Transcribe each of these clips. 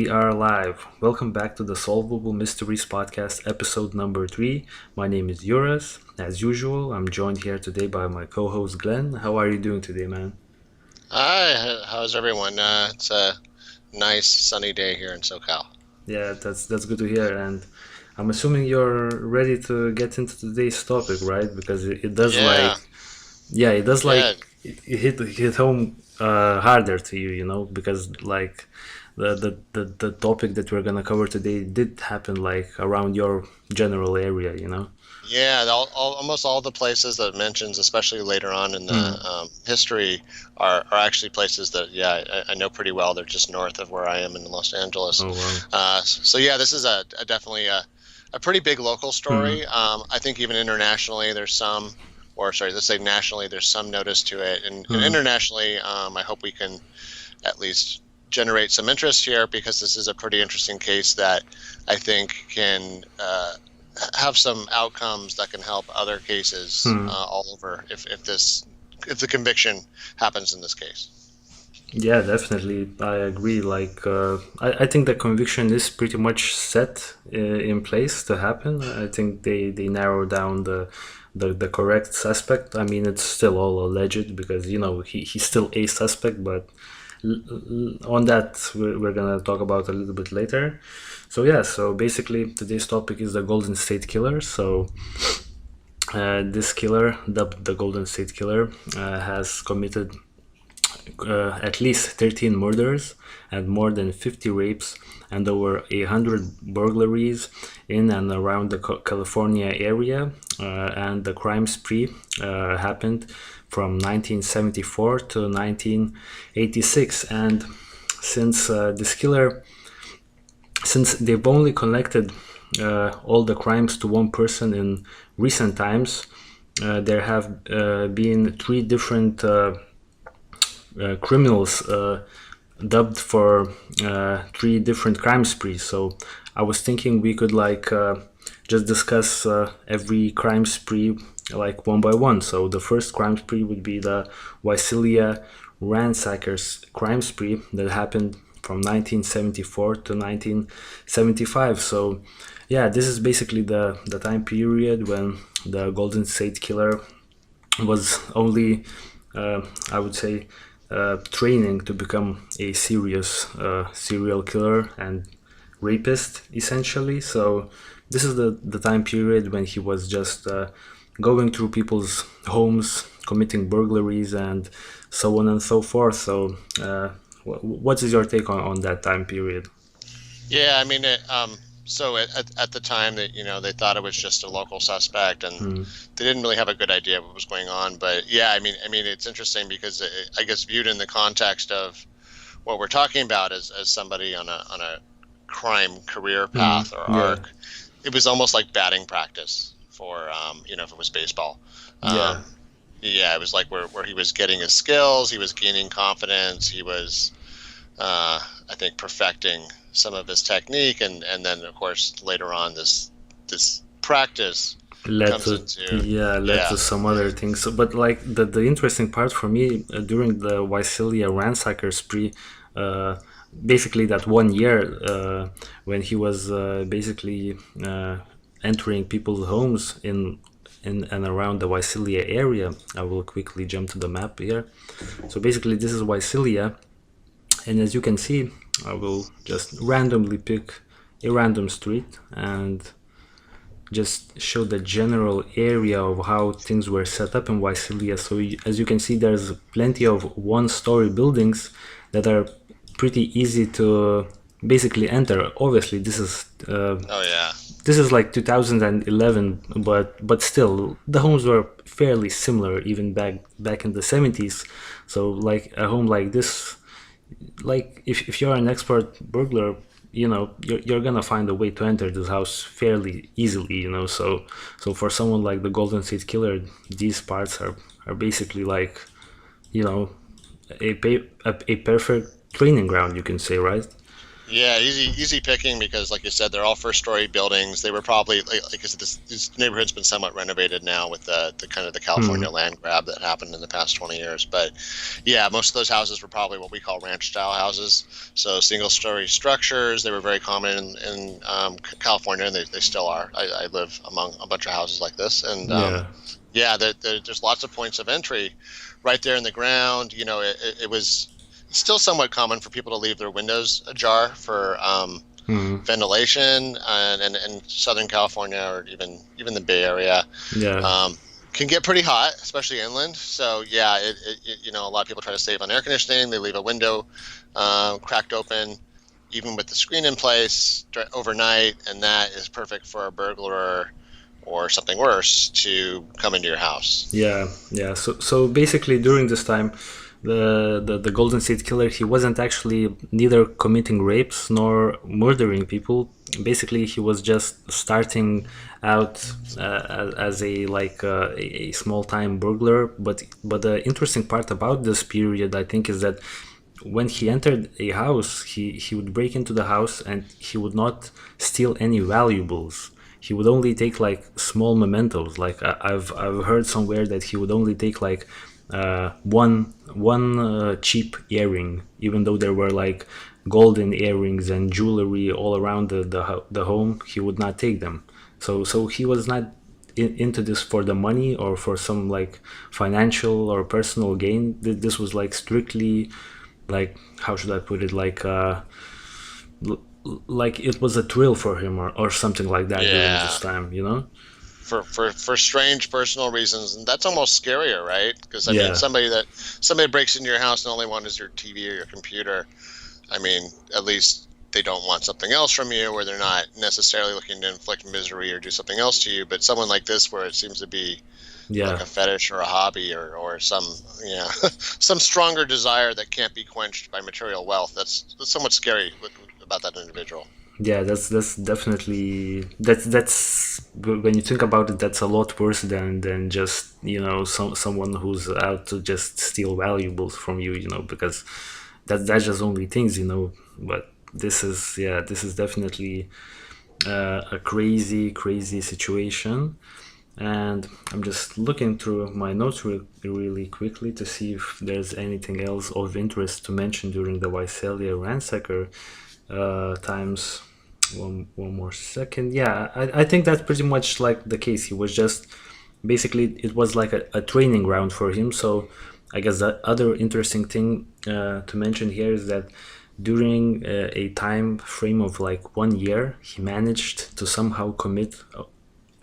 are live. Welcome back to the Solvable Mysteries Podcast, episode number 3. My name is Juras. As usual, I'm joined here today by my co-host Glenn. How are you doing today, man? Hi, how's everyone? It's a nice sunny day here in SoCal. Yeah, that's good to hear. And I'm assuming you're ready to get into today's topic, right? Because it does Yeah, it does yeah, it hit home harder to you, because like the topic that we're gonna cover today did happen like around your general area. yeah. Almost all the places that it mentions, especially later on in Hmm. the history, are actually places that I know pretty well. They're just north of where I am in Los Angeles. Oh wow. So yeah, this is a definitely a pretty big local Hmm. story. I think even internationally, there's some, or sorry, let's say nationally, there's some notice to it, and Hmm. internationally, I hope we can at least generate some interest here because this is a pretty interesting case that I think can have some outcomes that can help other cases Hmm. all over if the conviction happens in this case. Yeah, definitely. I agree. I think the conviction is pretty much set in place to happen. I think they narrow down the correct suspect. I mean, it's still all alleged because, he's still a suspect, but on that, we're going to talk about a little bit later. So, yeah, so basically, today's topic is the Golden State Killer. So, this killer, the Golden State Killer, has committed at least 13 murders and more than 50 rapes and over 100 burglaries in and around the California area. And the crime spree happened from 1974 to 1986. And since this killer, since they've only connected all the crimes to one person in recent times, there have been three different criminals dubbed for three different crime sprees. So I was thinking we could just discuss every crime spree like one by one. So the first crime spree would be the Visalia Ransacker's crime spree that happened from 1974 to 1975. So yeah, this is basically the time period when the Golden State Killer was only, I would say, training to become a serious serial killer and rapist, essentially. So this is the time period when he was just going through people's homes, committing burglaries, and so on and so forth. So, what is your take on that time period? Yeah, I mean, so at the time that they thought it was just a local suspect, and Hmm. they didn't really have a good idea of what was going on. But yeah, I mean, it's interesting because I guess viewed in the context of what we're talking about as somebody on a crime career Hmm. path or Yeah. arc, it was almost like batting practice for if it was baseball. Yeah. Um, yeah, it was like where he was getting his skills, he was gaining confidence, he was I think perfecting some of his technique, and then of course later on this practice led comes to into yeah led yeah to some other things. So, but like the interesting part for me during the Visalia Ransacker spree, uh, basically that one year when he was basically entering people's homes in and around the Visalia area. I will quickly jump to the map here. So basically this is Visalia, and as you can see, I will just randomly pick a random street and just show the general area of how things were set up in Visalia. So as you can see, there's plenty of one-story buildings that are pretty easy to basically enter. Obviously, oh yeah this is like 2011, but still the homes were fairly similar even back in the 70s. So like a home like this, like if you're an expert burglar, you're gonna find a way to enter this house fairly easily, so for someone like the Golden State Killer, these parts are basically like, you know a perfect training ground, you can say, right? Yeah, easy picking because, like you said, they're all first-story buildings. They were probably, like I said, this neighborhood's been somewhat renovated now with the kind of the Hmm. California land grab that happened in the past 20 years. But yeah, most of those houses were probably what we call ranch-style houses. So single-story structures. They were very common in California, and they still are. I live among a bunch of houses like this, and Yeah. yeah, there's lots of points of entry right there in the ground. It was still somewhat common for people to leave their windows ajar for Hmm. ventilation, and Southern California or even the Bay Area Yeah. um, can get pretty hot, especially inland. So yeah, a lot of people try to save on air conditioning. They leave a window cracked open, even with the screen in place overnight, and that is perfect for a burglar or something worse to come into your house. Yeah, yeah. So basically, during this time, the Golden State Killer, he wasn't actually neither committing rapes nor murdering people. Basically, he was just starting out as a like a small time burglar. But the interesting part about this period, I think, is that when he entered a house, he would break into the house and he would not steal any valuables. He would only take like small mementos. Like I've heard somewhere that he would only take like one cheap earring, even though there were like golden earrings and jewelry all around the home. He would not take them. So he was not into this for the money or for some like financial or personal gain. This was like strictly like, how should I put it, like it was a thrill for him, or something like that during this Yeah, time, you know. for strange personal reasons, and that's almost scarier, right? Because I mean, Yeah, somebody breaks into your house and only one is your TV or your computer. I mean, at least they don't want something else from you, or they're not necessarily looking to inflict misery or do something else to you. But someone like this, where it seems to be like yeah, a fetish or a hobby or some some stronger desire that can't be quenched by material wealth, that's somewhat scary about that individual. yeah. That's definitely that's when you think about it, that's a lot worse than just, someone who's out to just steal valuables from you, because that's just only things, But this is definitely a crazy situation. And I'm just looking through my notes really quickly to see if there's anything else of interest to mention during the Visalia Ransacker times. One more second. Yeah, I think that's pretty much like the case. He was just basically, it was like a training ground for him. So I guess the other interesting thing to mention here is that during a time frame of like 1 year, he managed to somehow commit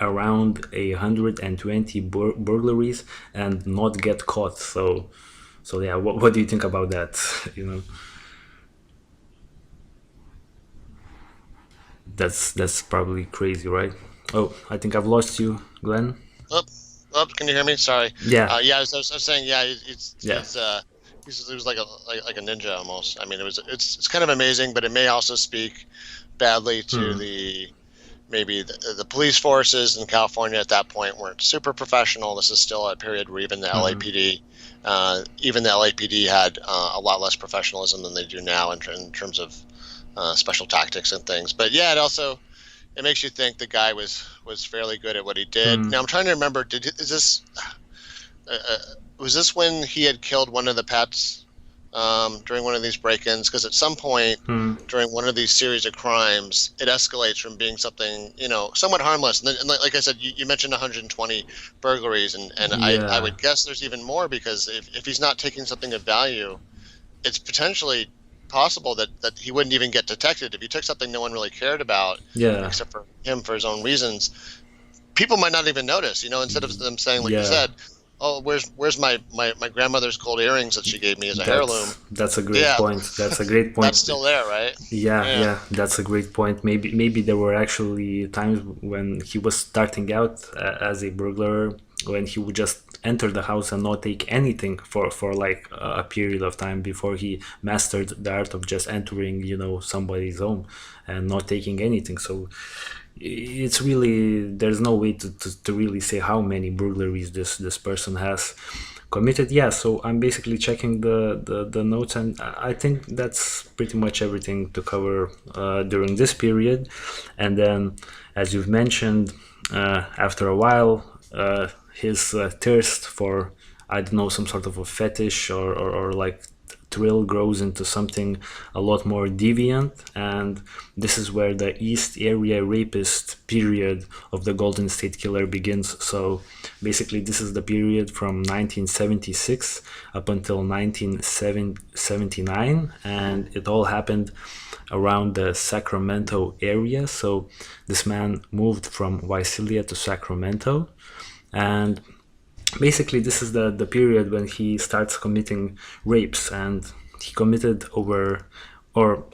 around 120 burglaries and not get caught. So yeah, what do you think about that? you know that's probably crazy, right? Oh, I think I've lost you, Glenn. Oh, oh, can you hear me? Sorry. Yeah, Yeah, I was saying, yeah, yeah. he was like a ninja almost. I mean, it's kind of amazing, but it may also speak badly to Hmm. maybe the police forces in California at that point weren't super professional. This is still a period where Hmm. Even the LAPD had a lot less professionalism than they do now in terms of special tactics and things. But yeah, it makes you think the guy was fairly good at what he did. Hmm. Now I'm trying to remember. Is this was this when he had killed one of the pets during one of these break-ins? Because at some point Hmm. during one of these series of crimes, it escalates from being something somewhat harmless. And like I said, you mentioned 120 burglaries, and I Yeah, would guess there's even more because if he's not taking something of value, it's potentially possible that he wouldn't even get detected if he took something no one really cared about yeah, except for him for his own reasons. People might not even notice, instead of them saying, like you yeah. said, oh, where's my grandmother's gold earrings that she gave me as a heirloom. That's a great Yeah, point. That's a great that's point. still there, right? Yeah, Yeah. yeah, that's a great point. Maybe there were actually times when he was starting out as a burglar, when he would just enter the house and not take anything for like a period of time before he mastered the art of just entering, somebody's home and not taking anything. So it's really, there's no way to really say how many burglaries this person has. committed. Yeah, so I'm basically checking the notes, and I think that's pretty much everything to cover during this period. And then, as you've mentioned, after a while, his thirst for, I don't know, some sort of a fetish or like thrill grows into something a lot more deviant, and this is where the East Area Rapist period of the Golden State Killer begins. So basically, this is the period from 1976 up until 1979, and it all happened around the Sacramento area. So this man moved from Visalia to Sacramento, and basically this is the period when he starts committing rapes, and he committed over, or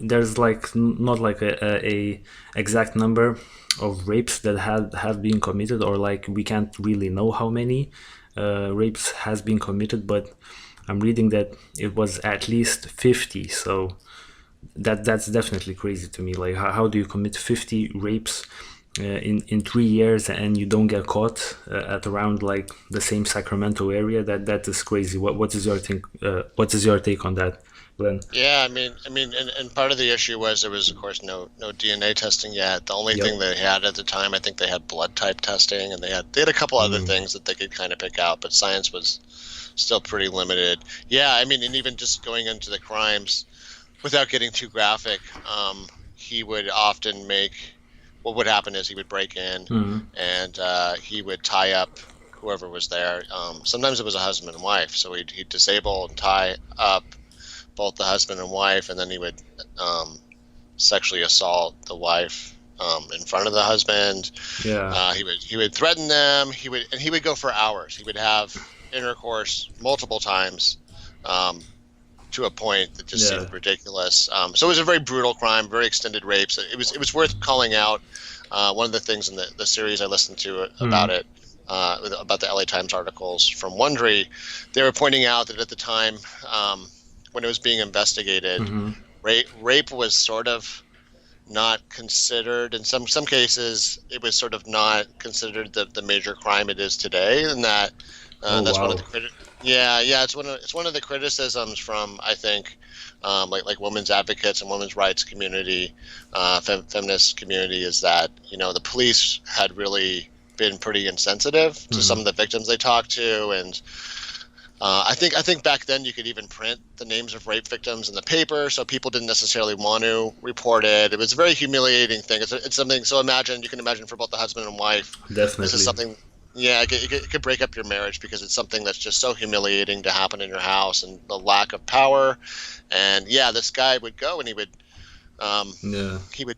there's like not like a exact number of rapes that have been committed, or like we can't really know how many rapes has been committed, but I'm reading that it was at least 50. So that's definitely crazy to me. Like, how do you commit 50 rapes in 3 years and you don't get caught at around like the same Sacramento area? That is crazy. What is your take on that, Glenn? Yeah, and part of the issue was there was, of course, no DNA testing yet. The only thing they had at the time, I think they had blood type testing, and they had a couple other things that they could kind of pick out, but science was still pretty limited. Yeah, and even just going into the crimes, without getting too graphic, he would often what would happen is he would break in and he would tie up whoever was there. Sometimes it was a husband and wife, so he'd disable and tie up both the husband and wife, and then he would sexually assault the wife in front of the husband. Yeah. He would threaten them. He would go for hours. He would have intercourse multiple times. To a point that just seemed ridiculous. So it was a very brutal crime, very extended rapes. It was worth calling out. One of the things in the series I listened to about it, about the LA Times articles from Wondery, they were pointing out that at the time when it was being investigated, rape was sort of not considered. In some cases, it was sort of not considered the major crime it is today, and that that's one of the it's one of the criticisms from, I think, like women's advocates and women's rights community, feminist community, is that the police had really been pretty insensitive to some of the victims they talked to, and I think back then you could even print the names of rape victims in the paper, so people didn't necessarily want to report it. It was a very humiliating thing. It's something. So you can imagine for both the husband and wife. Definitely. This is something. Yeah, it could break up your marriage because it's something that's just so humiliating to happen in your house, and the lack of power. And this guy would go and he would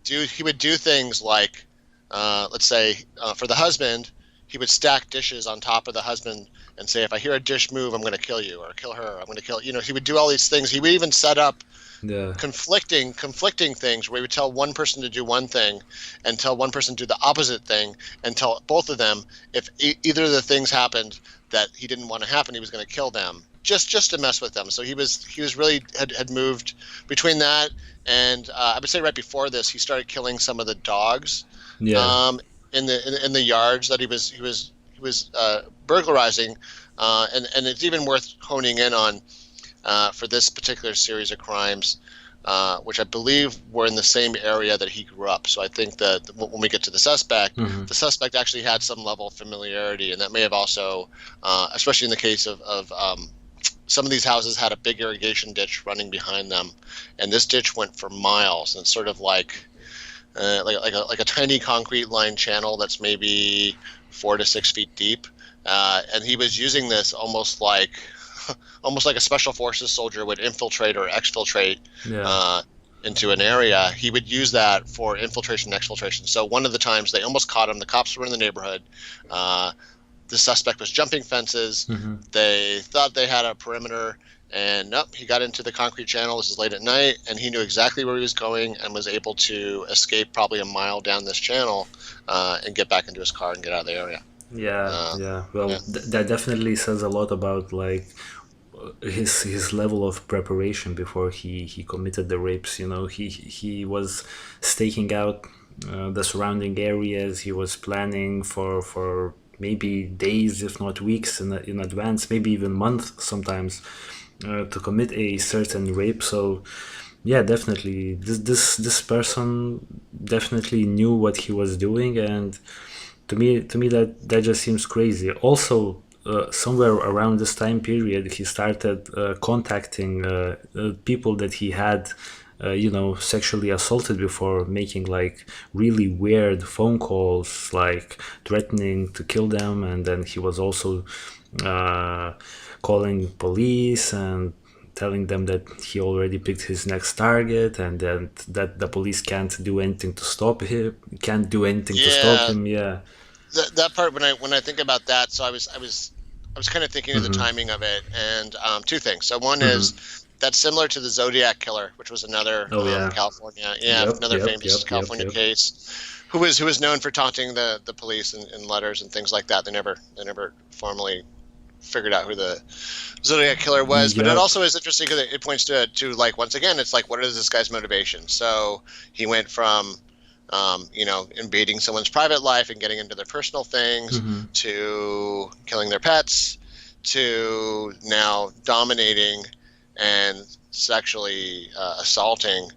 do things like, let's say, for the husband, he would stack dishes on top of the husband and say, if I hear a dish move, I'm going to kill you, or kill her. I'm going to kill. He would do all these things. He would even set up conflicting things where he would tell one person to do one thing and tell one person to do the opposite thing, and tell both of them if either of the things happened that he didn't want to happen, he was going to kill them, just to mess with them. So he was really had moved between that, and I would say right before this he started killing some of the dogs in the yards that he was burglarizing, and it's even worth honing in on for this particular series of crimes, which I believe were in the same area that he grew up. So I think that when we get to the suspect, the suspect actually had some level of familiarity, and that may have also, especially in the case of some of these houses had a big irrigation ditch running behind them, and this ditch went for miles, and it's sort of like a tiny concrete lined channel that's maybe 4 to 6 feet deep, and he was using this almost like a special forces soldier would infiltrate or exfiltrate into an area. He would use that for infiltration and exfiltration. So one of the times they almost caught him. The cops were in the neighborhood. The suspect was jumping fences. They thought they had a perimeter, and nope, he got into the concrete channel. This is late at night, and he knew exactly where he was going and was able to escape probably a mile down this channel and get back into his car and get out of the area. That definitely says a lot about like his level of preparation before he committed the rapes. He was staking out the surrounding areas. He was planning for maybe days, if not weeks in advance, maybe even months sometimes, to commit a certain rape. So yeah, definitely this person definitely knew what he was doing, and to me that just seems crazy. Also, somewhere around this time period, he started contacting people that he had, sexually assaulted before, making like really weird phone calls, like threatening to kill them, and then he was also uh, calling police and telling them that he already picked his next target, and then that the police can't do anything to stop him. Can't do anything to stop Yeah, him. Yeah. that part when I think about that, so I was kind of thinking of the Mm-hmm. timing of it, and two things. So one Mm-hmm. is that's similar to the Zodiac Killer, which was another Oh yeah. California, yeah, Yep. another Yep. famous Yep. Yep. California Yep. case, who was known for taunting the police in letters and things like that. They never formally figured out who the Zodiac Killer was, but it Yep. also is interesting because it points to like once again, it's like what is this guy's motivation? So he went from invading someone's private life and getting into their personal things Mm-hmm. to killing their pets to now dominating and sexually assaulting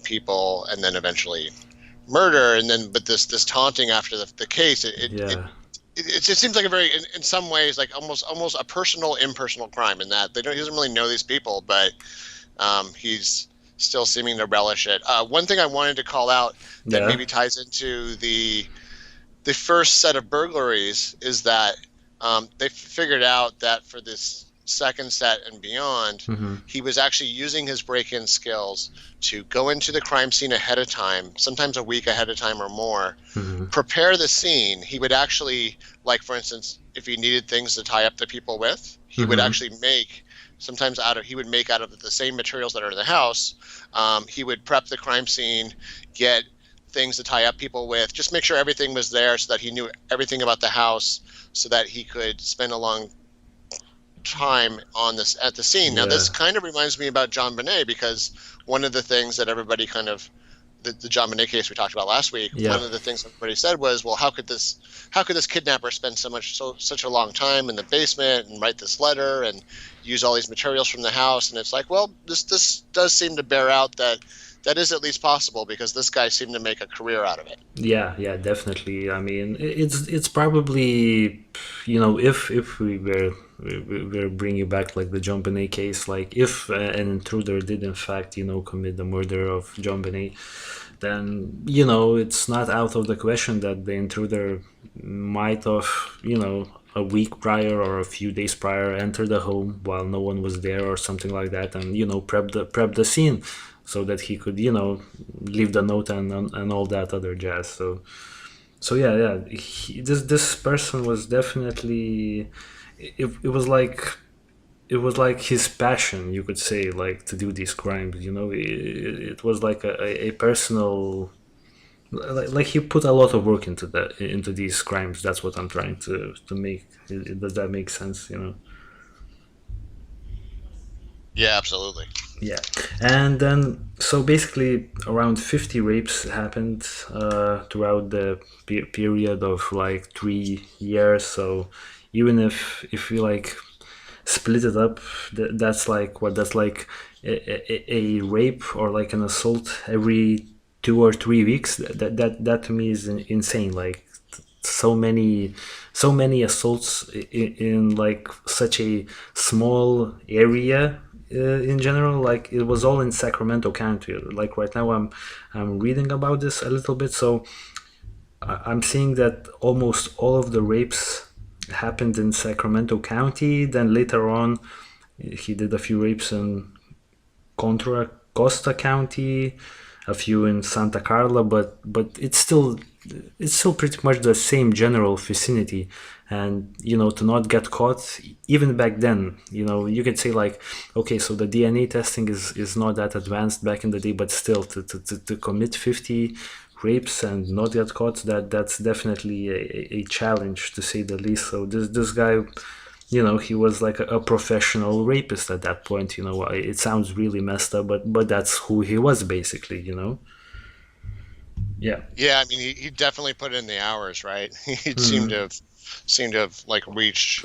people and then eventually murder and then but this taunting after the case Yeah. it just seems like a very in some ways like almost a personal impersonal crime in that he doesn't really know these people but he's still seeming to relish it. One thing I wanted to call out that Yeah. maybe ties into the first set of burglaries is that they figured out that for this second set and beyond, Mm-hmm. he was actually using his break-in skills to go into the crime scene ahead of time, sometimes a week ahead of time or more, Mm-hmm. prepare the scene. He would actually, like for instance, if he needed things to tie up the people with, he would Mm-hmm. actually make sometimes he would make out of the same materials that are in the house. He would prep the crime scene, get things to tie up people with, just make sure everything was there so that he knew everything about the house so that he could spend a long time on this at the scene. Now Yeah. this kind of reminds me about John Bonet because one of the things that everybody kind of the John Bonet case we talked about last week, Yeah. one of the things everybody said was, well, how could this kidnapper spend such a long time in the basement and write this letter and use all these materials from the house? And it's like, well, this does seem to bear out that is at least possible because this guy seemed to make a career out of it. Yeah, yeah, definitely. I mean, it's probably, if we were bringing back like the John Benet case, like if an intruder did in fact, commit the murder of John Benet, then it's not out of the question that the intruder might have, a week prior or a few days prior entered the home while no one was there or something like that, and prep the scene so that he could leave the note and all that other jazz. So yeah, yeah, this person was definitely, it was like his passion, you could say, like to do these crimes. It was like a personal, like he put a lot of work into these crimes. That's what I'm trying to make. Does that make sense? Yeah, absolutely. Yeah, and then so basically around 50 rapes happened throughout the period of like 3 years. So even if we like split it up, that's like what that's like a rape or like an assault every 2 or 3 weeks. That to me is insane. Like so many assaults in like such a small area, in general. Like it was all in Sacramento County. Like right now I'm reading about this a little bit. So I'm seeing that almost all of the rapes happened in Sacramento County. Then later on he did a few rapes in Contra Costa County, a few in Santa Carla, but it's still pretty much the same general vicinity. And to not get caught, even back then, you could say like, okay, so the DNA testing is not that advanced back in the day, but still to commit 50 rapes and not get caught, that's definitely a challenge, to say the least. So this guy, he was like a professional rapist at that point. It sounds really messed up, but that's who he was basically. Yeah. Yeah, I mean, he definitely put in the hours, right? He Mhm. seemed to have like reached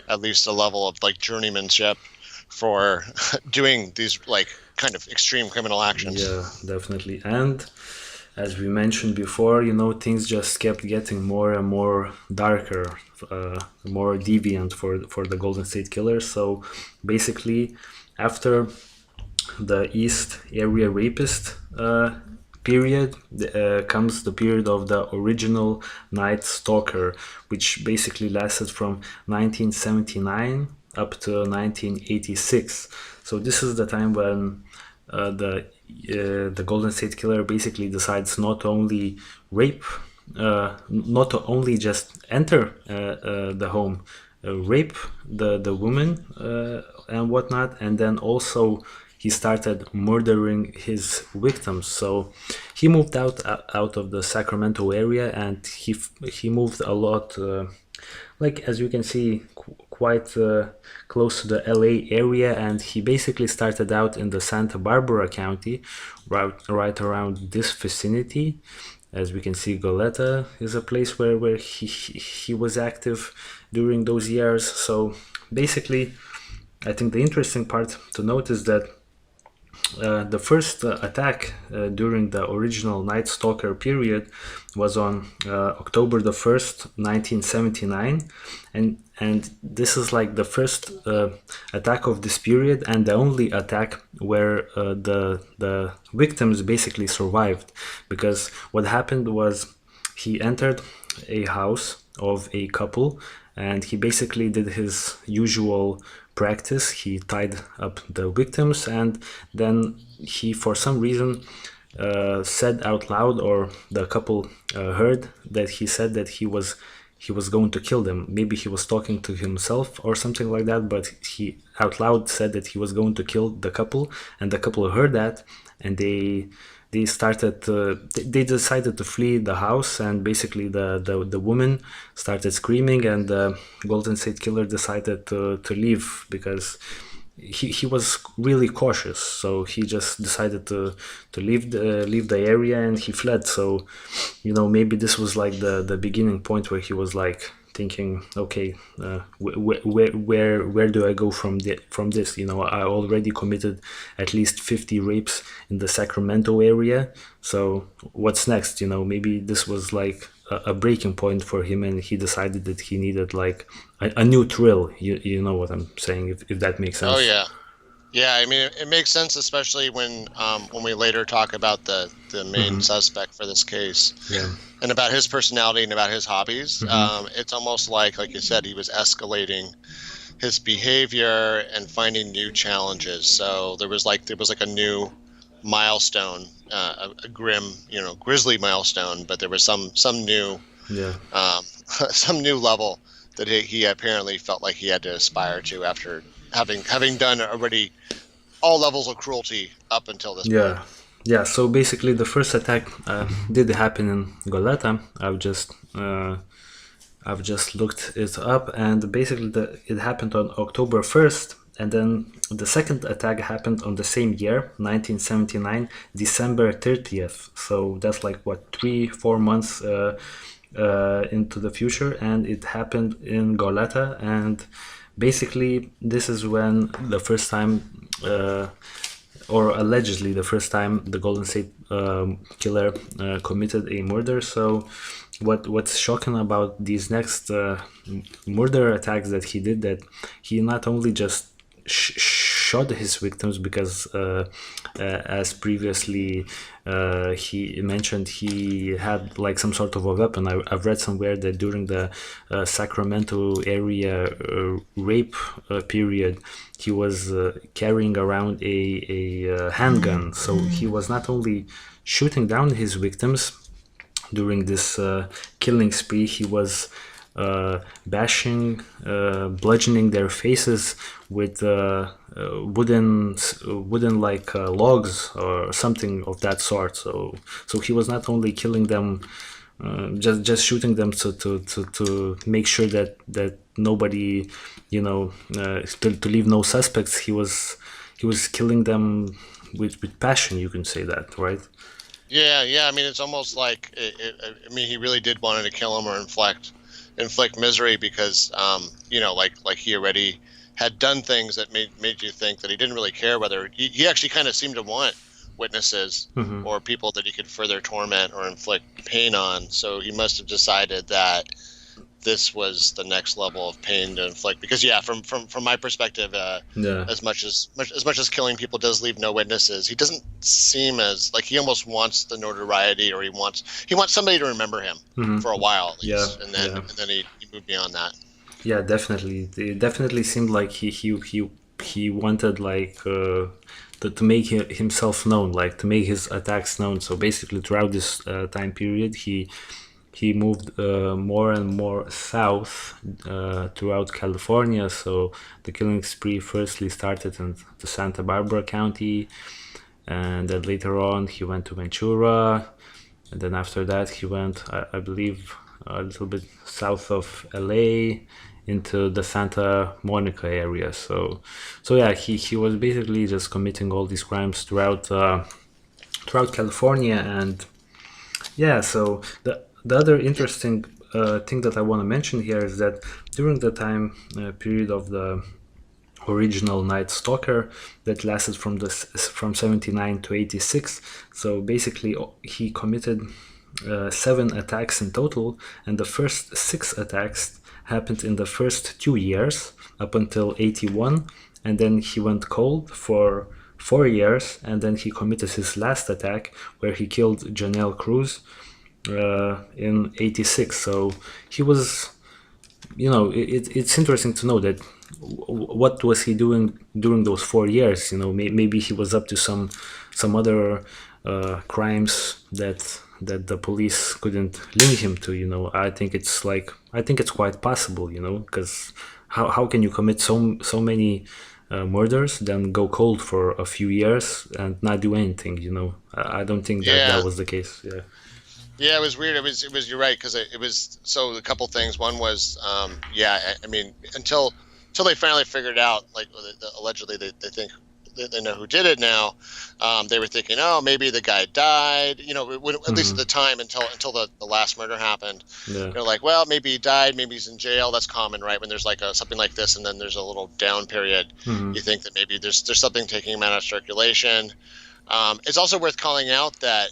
at least a level of like journeymanship for doing these like kind of extreme criminal actions. Yeah, definitely. And as we mentioned before, things just kept getting more and more darker, more deviant for the Golden State Killer. So basically, after the East Area Rapist period comes the period of the original Night Stalker, which basically lasted from 1979 up to 1986. So this is the time when the Golden State Killer basically decides not only rape, not only just enter the home, rape the woman and whatnot, and then also he started murdering his victims. So he moved out of the Sacramento area, and he moved a lot. Like as you can see, quite close to the LA area, and he basically started out in the Santa Barbara County, right around this vicinity. As we can see, Goleta is a place where he was active during those years. So basically, I think the interesting part to note is that the first attack during the original Night Stalker period was on October the 1st, 1979. And this is like the first attack of this period and the only attack where the victims basically survived. Because what happened was he entered a house of a couple and he basically did his usual practice. He tied up the victims and then he, for some reason, said out loud, or the couple heard that he said that he was going to kill them. Maybe he was talking to himself or something like that, but he out loud said that he was going to kill the couple, and the couple heard that, and they decided to flee the house, and basically the woman started screaming, and the Golden State Killer decided to leave because he was really cautious. So he just decided to leave the area and he fled. So maybe this was like the beginning point where he was like thinking, okay, where do I go from this? I already committed at least 50 rapes in the Sacramento area. So what's next? Maybe this was like a breaking point for him, and he decided that he needed like a new thrill. You know what I'm saying? If that makes Oh sense. yeah. Yeah, I mean, it makes sense, especially when we later talk about the main Hmm. suspect for this case Yeah. and about his personality and about his hobbies. Hmm. It's almost like you said, he was escalating his behavior and finding new challenges. So there was like a new milestone, a grim, grisly milestone, but there was some new Yeah. some new level that he apparently felt like he had to aspire to after having done already all levels of cruelty up until this point. Yeah. Yeah. So basically, the first attack did happen in Goleta. I've just looked it up, and basically it happened on October 1st, and then the second attack happened on the same year, 1979, December 30th. So that's like what, 3-4 months into the future, and it happened in Goleta. And basically, this is when the first time. Or allegedly the first time the Golden State Killer committed a murder. So what's shocking about these next murder attacks that he did, that he not only just shot his victims, because as previously he mentioned, he had like some sort of a weapon. I've read somewhere that during the Sacramento area rape period, he was carrying around a handgun. So he was not only shooting down his victims during this killing spree, he was bashing, bludgeoning their faces with wooden like logs or something of that sort. So he was not only killing them, just shooting them to make sure that nobody, to leave no suspects. He was killing them with passion. You can say that, right? Yeah. I mean, it's almost like I mean, he really did want to kill him or inflict misery because, like he already had done things that made you think that he didn't really care whether he actually kind of seemed to want witnesses Hmm. or people that he could further torment or inflict pain on. So he must have decided that this was the next level of pain to inflict. Because yeah, from my perspective, Yeah. as much as killing people does leave no witnesses, he doesn't seem as like he almost wants the notoriety, or he wants somebody to remember him Hmm. for a while at Yeah. least, and then Yeah. and then he moved beyond that. Yeah, definitely. It definitely seemed like he wanted like to make himself known, like to make his attacks known. So basically, throughout this time period, he moved more and more south throughout California. So the killing spree firstly started in the Santa Barbara County, and then later on he went to Ventura, and then after that he went, I believe, a little bit south of LA into the Santa Monica area. So yeah, he was basically just committing all these crimes throughout California. And yeah, so the other interesting thing that I want to mention here is that during the time period of the original Night Stalker that lasted from 79 to 86. So basically, he committed 7 attacks in total, and the first 6 attacks happened in the first 2 years up until 81, and then he went cold for 4 years, and then he committed his last attack where he killed Janelle Cruz in 86. So he was, it's interesting to know that what was he doing during those 4 years. Maybe he was up to some other crimes that the police couldn't link him to. I think it's quite possible, because how can you commit so many murders, then go cold for a few years and not do anything? I don't think that Yeah, was the case. Yeah. yeah, it was weird. It was you're right, because it was so a couple things. One was yeah, I mean, until they finally figured out, like, allegedly they think they know who did it now. They were thinking, oh, maybe the guy died. At least at Hmm. the time, until the last murder happened. Yeah. They're like, well, maybe he died, maybe he's in jail. That's common, right? When there's like something like this, and then there's a little down period, Hmm. you think that maybe there's something taking him out of circulation. It's also worth calling out that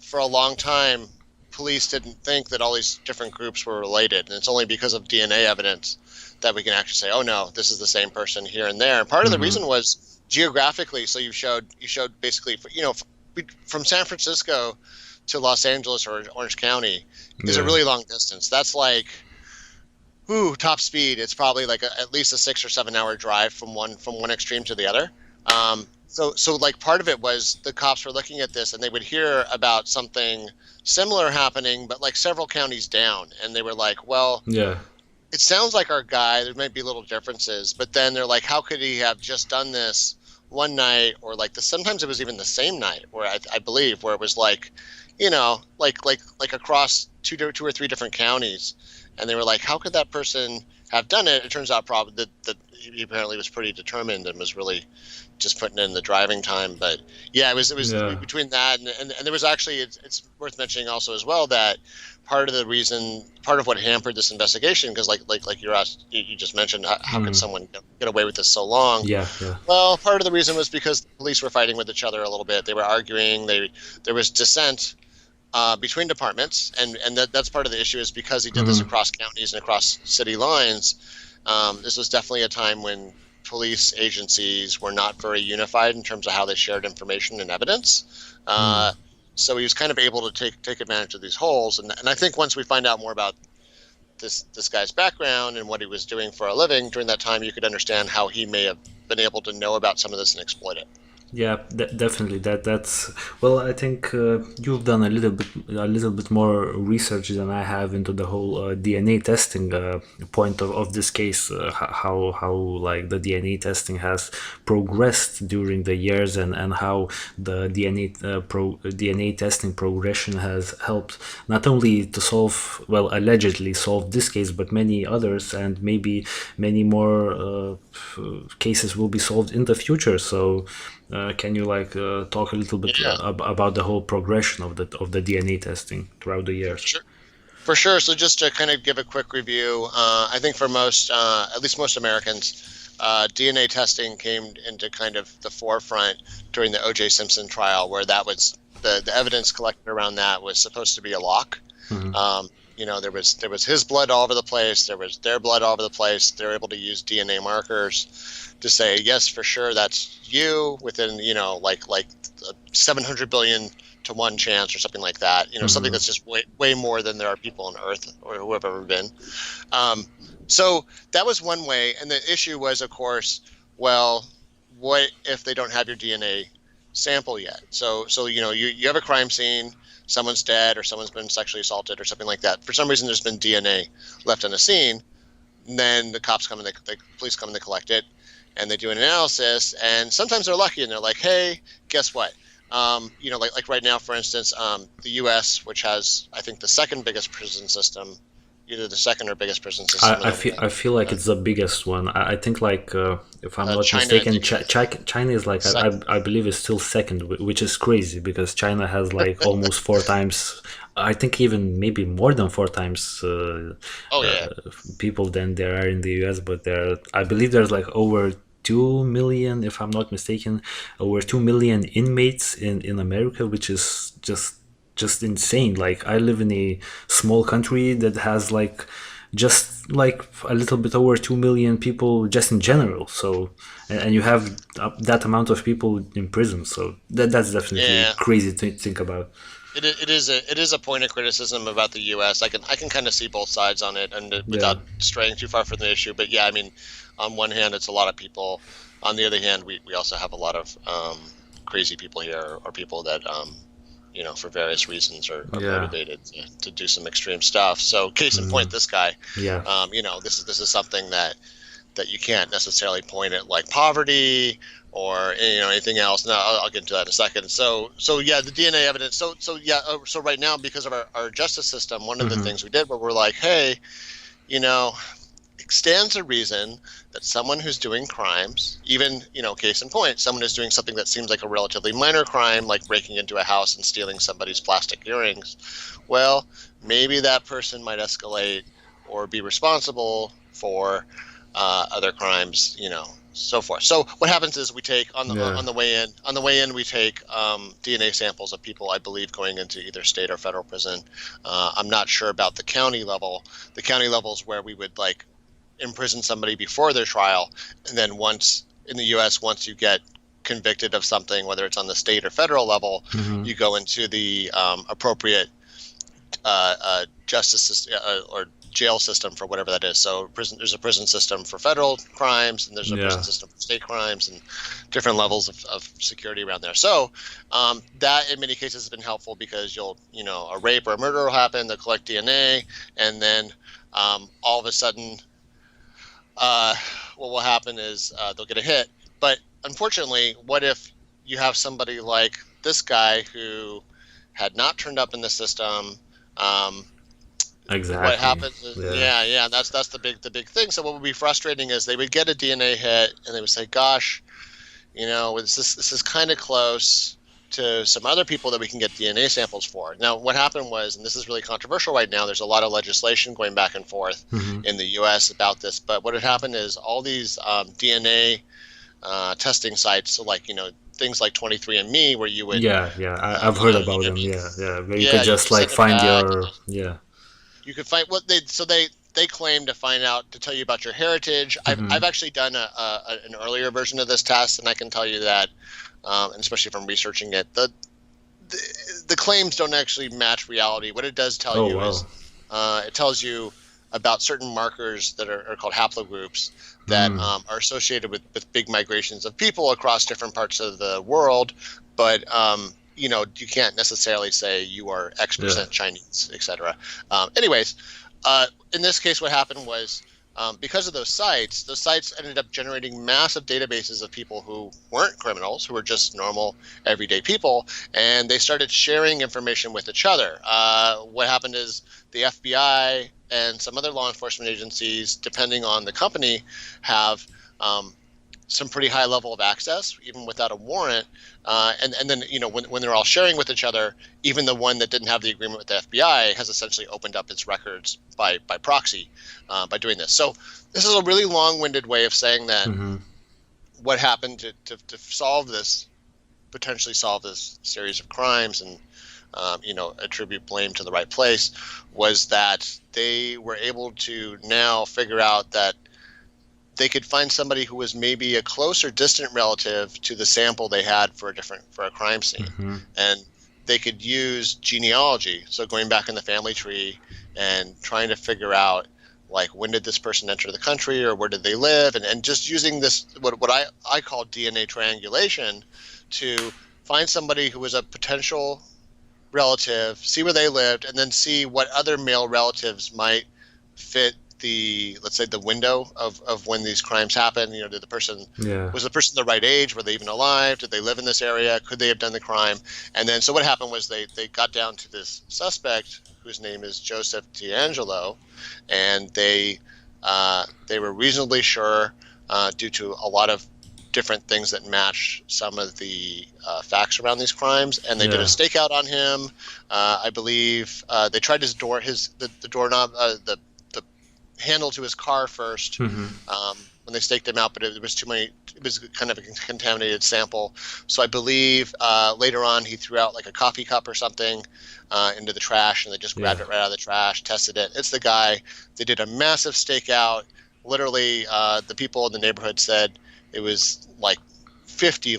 for a long time, police didn't think that all these different groups were related, and it's only because of DNA evidence that we can actually say, oh no, this is the same person here and there. And part of the Hmm. reason was geographically. So you showed basically, from San Francisco to Los Angeles or Orange County is a Yeah. really long distance. That's like, top speed. It's probably like at least a 6 or 7 hour drive from one extreme to the other. So like part of it was the cops were looking at this and they would hear about something similar happening, but like several counties down, and they were like, well, Yeah. it sounds like our guy. There might be little differences, but then they're like, how could he have just done this one night, or like sometimes it was even the same night, where I believe where it was like, like across two or three different counties, and they were like, how could that person have done it? It turns out probably that he apparently was pretty determined and was really just putting in the driving time. But yeah, it was Yeah. between that and there was actually, it's worth mentioning also as well that part of what hampered this investigation, because like you just mentioned, how could Hmm. someone get away with this so long? Yeah. Yeah. Well, part of the reason was because the police were fighting with each other a little bit. They were arguing. There was dissent between departments, and that's part of the issue, is because he did this Hmm. across counties and across city lines. This was definitely a time when police agencies were not very unified in terms of how they shared information and evidence. Hmm. So he was kind of able to take advantage of these holes, and I think once we find out more about this guy's background and what he was doing for a living during that time, you could understand how he may have been able to know about some of this and exploit it. Yeah, definitely. That's well. I think you've done a little bit more research than I have into the whole DNA testing point of this case. How like the DNA testing has progressed during the years, and how the DNA testing progression has helped not only to solve, well, allegedly solve this case, but many others, and maybe many more cases will be solved in the future. So Can you talk a little bit Yeah, about the whole progression of the DNA testing throughout the years? sure. For sure. So just to kind of give a quick review, I think for most, at least most Americans, DNA testing came into kind of the forefront during the O.J. Simpson trial, where that was the evidence collected around that was supposed to be a lock. Hmm. There was his blood all over the place. There was their blood all over the place. They were able to use DNA markers to say yes, for sure, that's you within 700 billion to one chance or something like that. Something Hmm. that's just way more than there are people on Earth or who have ever been. So that was one way, and the issue was, of course, well, what if they don't have your DNA sample yet? So you have a crime scene, someone's dead or someone's been sexually assaulted or something like that. For some reason, there's been DNA left on the scene. And then the cops come and the police come and they collect it, and they do an analysis. And sometimes they're lucky and they're like, hey, guess what? Like right now, for instance, the U.S., which has, I think, the second biggest prison system, either the second or biggest prison system. I feel like it's the biggest one. I think if I'm not China, I mistaken, think, China is second. I believe is still second, which is crazy because China has almost four times. I think even maybe more than four times Oh yeah, people than there are in the US. But I believe there's over 2 million, if I'm not mistaken, over 2 million inmates in America, which is just insane. I live in a small country that has just a little bit over 2 million people just in general. So and you have that amount of people in prison. So that's definitely yeah. crazy to think about. It is a point of criticism about the U.S. I can kind of see both sides on it, and Yeah. without straying too far from the issue. But yeah, I mean, on one hand, it's a lot of people. On the other hand, we also have a lot of crazy people here, or people that for various reasons are Yeah. motivated to do some extreme stuff. So case in point, Mhm. this guy, Yeah. this is something that you can't necessarily point at like poverty or anything else. Now I'll get into that in a second. So yeah, the DNA evidence. So yeah. So right now, because of our justice system, one of the Hmm. things we did, where we're like, hey, you know, it stands to reason that someone who's doing crimes, even case in point, someone who's doing something that seems like a relatively minor crime, like breaking into a house and stealing somebody's plastic earrings, well, maybe that person might escalate or be responsible for other crimes, so forth. So what happens is we take Yeah. on the way in we take DNA samples of people, I believe, going into either state or federal prison. I'm not sure about the county level. The county level is where we would imprison somebody before their trial, and then once in the U.S., once you get convicted of something, whether it's on the state or federal level, Hmm. you go into the appropriate justice system or jail system for whatever that is. So there's a prison system for federal crimes, and there's a prison Yeah. system for state crimes, and different levels of security around there. So that in many cases has been helpful because a rape or a murder will happen, they'll collect DNA, and then all of a sudden, what will happen is they'll get a hit. But unfortunately, what if you have somebody like this guy who had not turned up in the system? Um, what Exactly. happens is, Yeah. yeah, that's the big thing. So what would be frustrating is they would get a DNA hit and they would say, "Gosh, this is kind of close to some other people that we can get DNA samples for." Now, what happened was, and this is really controversial right now, there's a lot of legislation going back and forth Hmm. in the U.S. about this. But what had happened is all these DNA testing sites, so things like 23andMe, where you would, Yeah. Yeah. I've heard about them. maybe, Yeah. Yeah. Where you could yeah, just you send it find back. your. Yeah. You could find what they claim to find out, to tell you about your heritage. I've Hmm. actually done an earlier version of this test, and I can tell you that, and especially from researching it, the claims don't actually match reality. What it does tell Oh you is wow. it tells you about certain markers that are called haplogroups that Mm. are associated with big migrations of people across different parts of the world, but you can't necessarily say you are X Yeah. percent Chinese, etc. Anyways, in this case, what happened was, because of those sites ended up generating massive databases of people who weren't criminals, who were just normal, everyday people, and they started sharing information with each other. What happened is the FBI and some other law enforcement agencies, depending on the company, have some pretty high level of access, even without a warrant. And then, when they're all sharing with each other, even the one that didn't have the agreement with the FBI has essentially opened up its records by proxy by doing this. So this is a really long-winded way of saying that what happened to potentially solve this series of crimes and attribute blame to the right place, was that they were able to now figure out that they could find somebody who was maybe a close or distant relative to the sample they had for a crime scene. And they could use genealogy, so going back in the family tree and trying to figure out, like, when did this person enter the country, or where did they live, and just using this, what I call DNA triangulation, to find somebody who was a potential relative, see where they lived, and then see what other male relatives might fit let's say the window of when these crimes happened. Was the person the right age? Were they even alive? Did they live in this area? Could they have done the crime? And then, so what happened was they got down to this suspect whose name is Joseph D'Angelo, and they were reasonably sure, due to a lot of different things that match some of the facts around these crimes, and they did a stakeout on him. I believe they tried the doorknob, the handle to his car first when they staked him out, but it was too many. It was kind of a contaminated sample. So I believe later on he threw out like a coffee cup or something into the trash, and they just grabbed it right out of the trash, tested it. It's the guy. They did a massive stakeout. Literally, the people in the neighborhood said it was like 50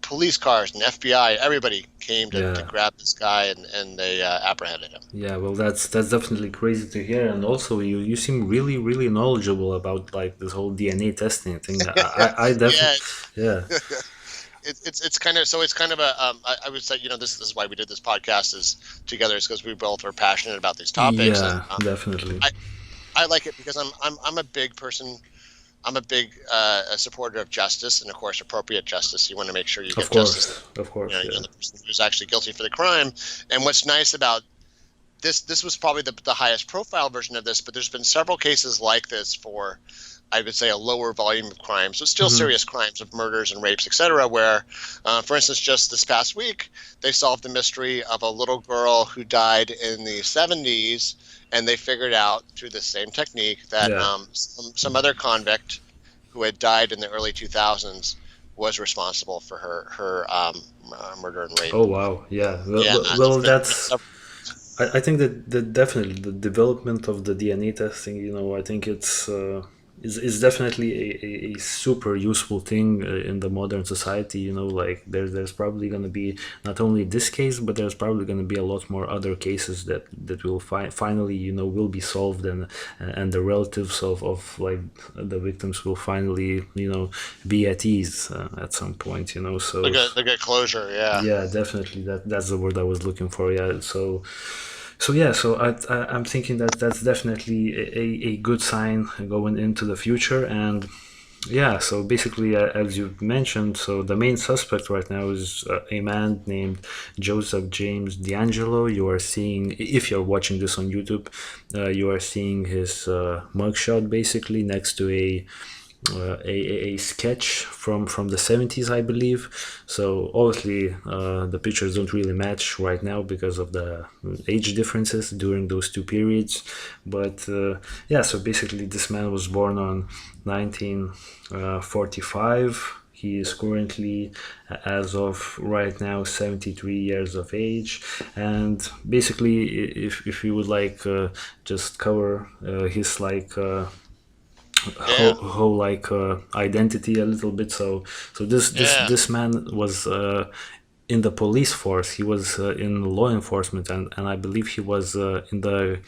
police cars and FBI. Everybody came to grab this guy, and they apprehended him. Yeah, well, that's definitely crazy to hear, and also you seem really, really knowledgeable about this whole DNA testing thing. I definitely It's kind of a I would say, this is why we did this podcast together, is because we both are passionate about these topics. Yeah, and, definitely. I like it because I'm a big person. I'm a big supporter of justice, and of course, appropriate justice. You want to make sure you get justice. Of course, the person who's actually guilty for the crime. And what's nice about this was probably the highest profile version of this, but there's been several cases like this for, I would say, a lower volume of crimes, so still serious crimes of murders and rapes, etc., where, for instance, just this past week, they solved the mystery of a little girl who died in the 70s, and they figured out through the same technique that some other convict who had died in the early 2000s was responsible for her murder and rape. Oh, wow. Yeah. Well, that's... I think that definitely the development of the DNA testing, I think it's definitely a super useful thing in the modern society. There's probably going to be not only this case, but there's probably going to be a lot more other cases that will finally will be solved, and the relatives of the victims will finally be at ease at some point. So they get closure. Yeah, definitely. That's the word I was looking for. Yeah. So I'm thinking that that's definitely a good sign going into the future. And so basically, as you mentioned, so the main suspect right now is a man named Joseph James D'Angelo. You are seeing, if you're watching this on YouTube, you are seeing his mugshot basically next to a sketch from the 70s, I believe. So obviously the pictures don't really match right now because of the age differences during those two periods, but so basically this man was born on 1945. He is currently, as of right now, 73 years of age. And basically, if you would just cover his whole identity a little bit. So this man was in the police force. He was in law enforcement, and I believe he was in the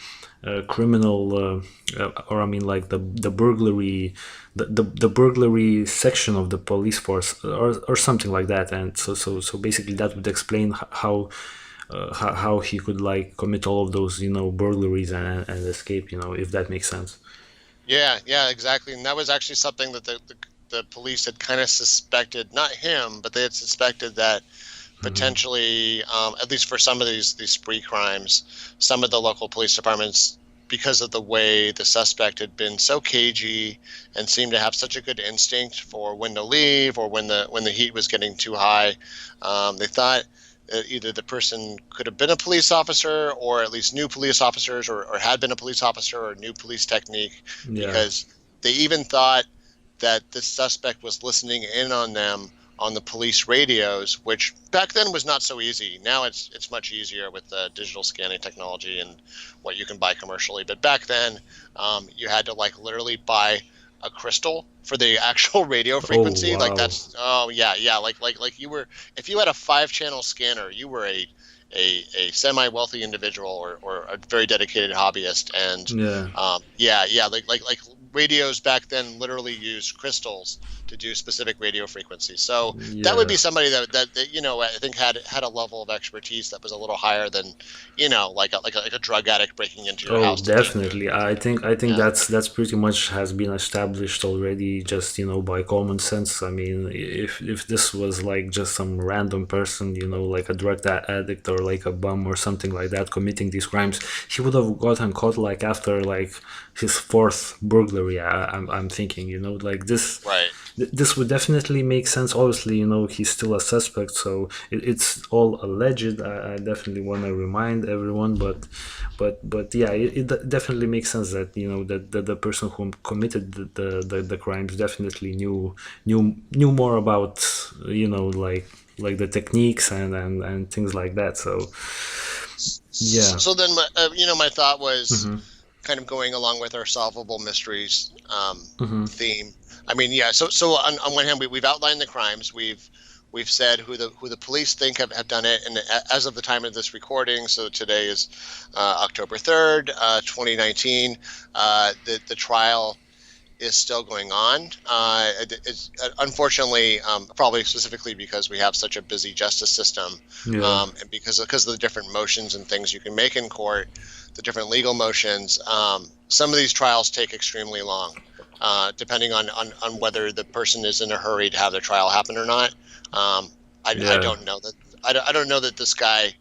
criminal the burglary, the burglary section of the police force, or something like that. And so basically that would explain how he could commit all of those burglaries and escape, if that makes sense. Yeah, exactly. And that was actually something that the police had kind of suspected, not him, but they had suspected that potentially, at least for some of these spree crimes, some of the local police departments because of the way the suspect had been so cagey and seemed to have such a good instinct for when to leave or when the heat was getting too high. They thought either the person could have been a police officer or at least knew police officers or had been a police officer or knew police technique, because they even thought that the suspect was listening in on them on the police radios, which back then was not so easy. Now it's much easier with the digital scanning technology and what you can buy commercially. But back then, you had to like literally buy a crystal for the actual radio frequency. Oh, wow. Like that's like you were, if you had a 5-channel scanner, you were a semi-wealthy individual or a very dedicated hobbyist. And like radios back then literally used crystals to do specific radio frequencies. So that would be somebody that I think had a level of expertise that was a little higher than like a drug addict breaking into your house. Definitely. I think that's pretty much has been established already, just by common sense. I mean, if this was like just some random person, like a drug addict or like a bum or something like that committing these crimes, he would have gotten caught like after like his 4th burglary. I'm thinking, like this. Right. This would definitely make sense. Obviously, he's still a suspect, so it's all alleged. I definitely want to remind everyone, but yeah, it definitely makes sense that that the person who committed the crimes definitely knew more about like the techniques and things like that. So yeah. So then, my thought was kind of going along with our solvable mysteries theme. I mean, yeah. So on one hand, we've outlined the crimes. We've said who the police think have done it, and as of the time of this recording, so today is October 3rd, 2019. The trial is still going on. It's unfortunately, probably specifically because we have such a busy justice system, and because of the different motions and things you can make in court, the different legal motions. Some of these trials take extremely long. Depending on whether the person is in a hurry to have their trial happen or not. I don't know that. I don't know that this guy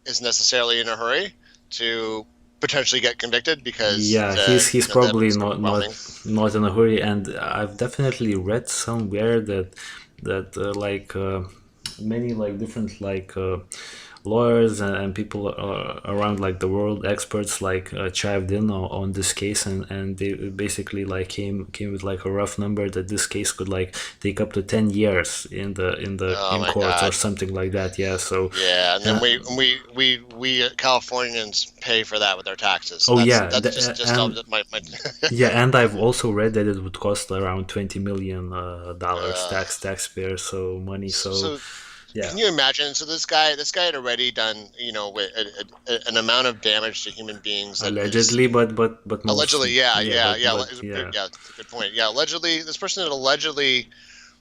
is necessarily in a hurry to potentially get convicted, because he's probably not in a hurry. And I've definitely read somewhere that many like different like lawyers and people around like the world, experts like chived in on this case, and they basically like came with like a rough number that this case could like take up to 10 years in court or something like that. And then we Californians pay for that with our taxes. And I've also read that it would cost around $20 million taxpayer money. Yeah. Can you imagine? So this guy had already done, an amount of damage to human beings. Allegedly, but allegedly, that's a good point. Yeah, allegedly, this person had allegedly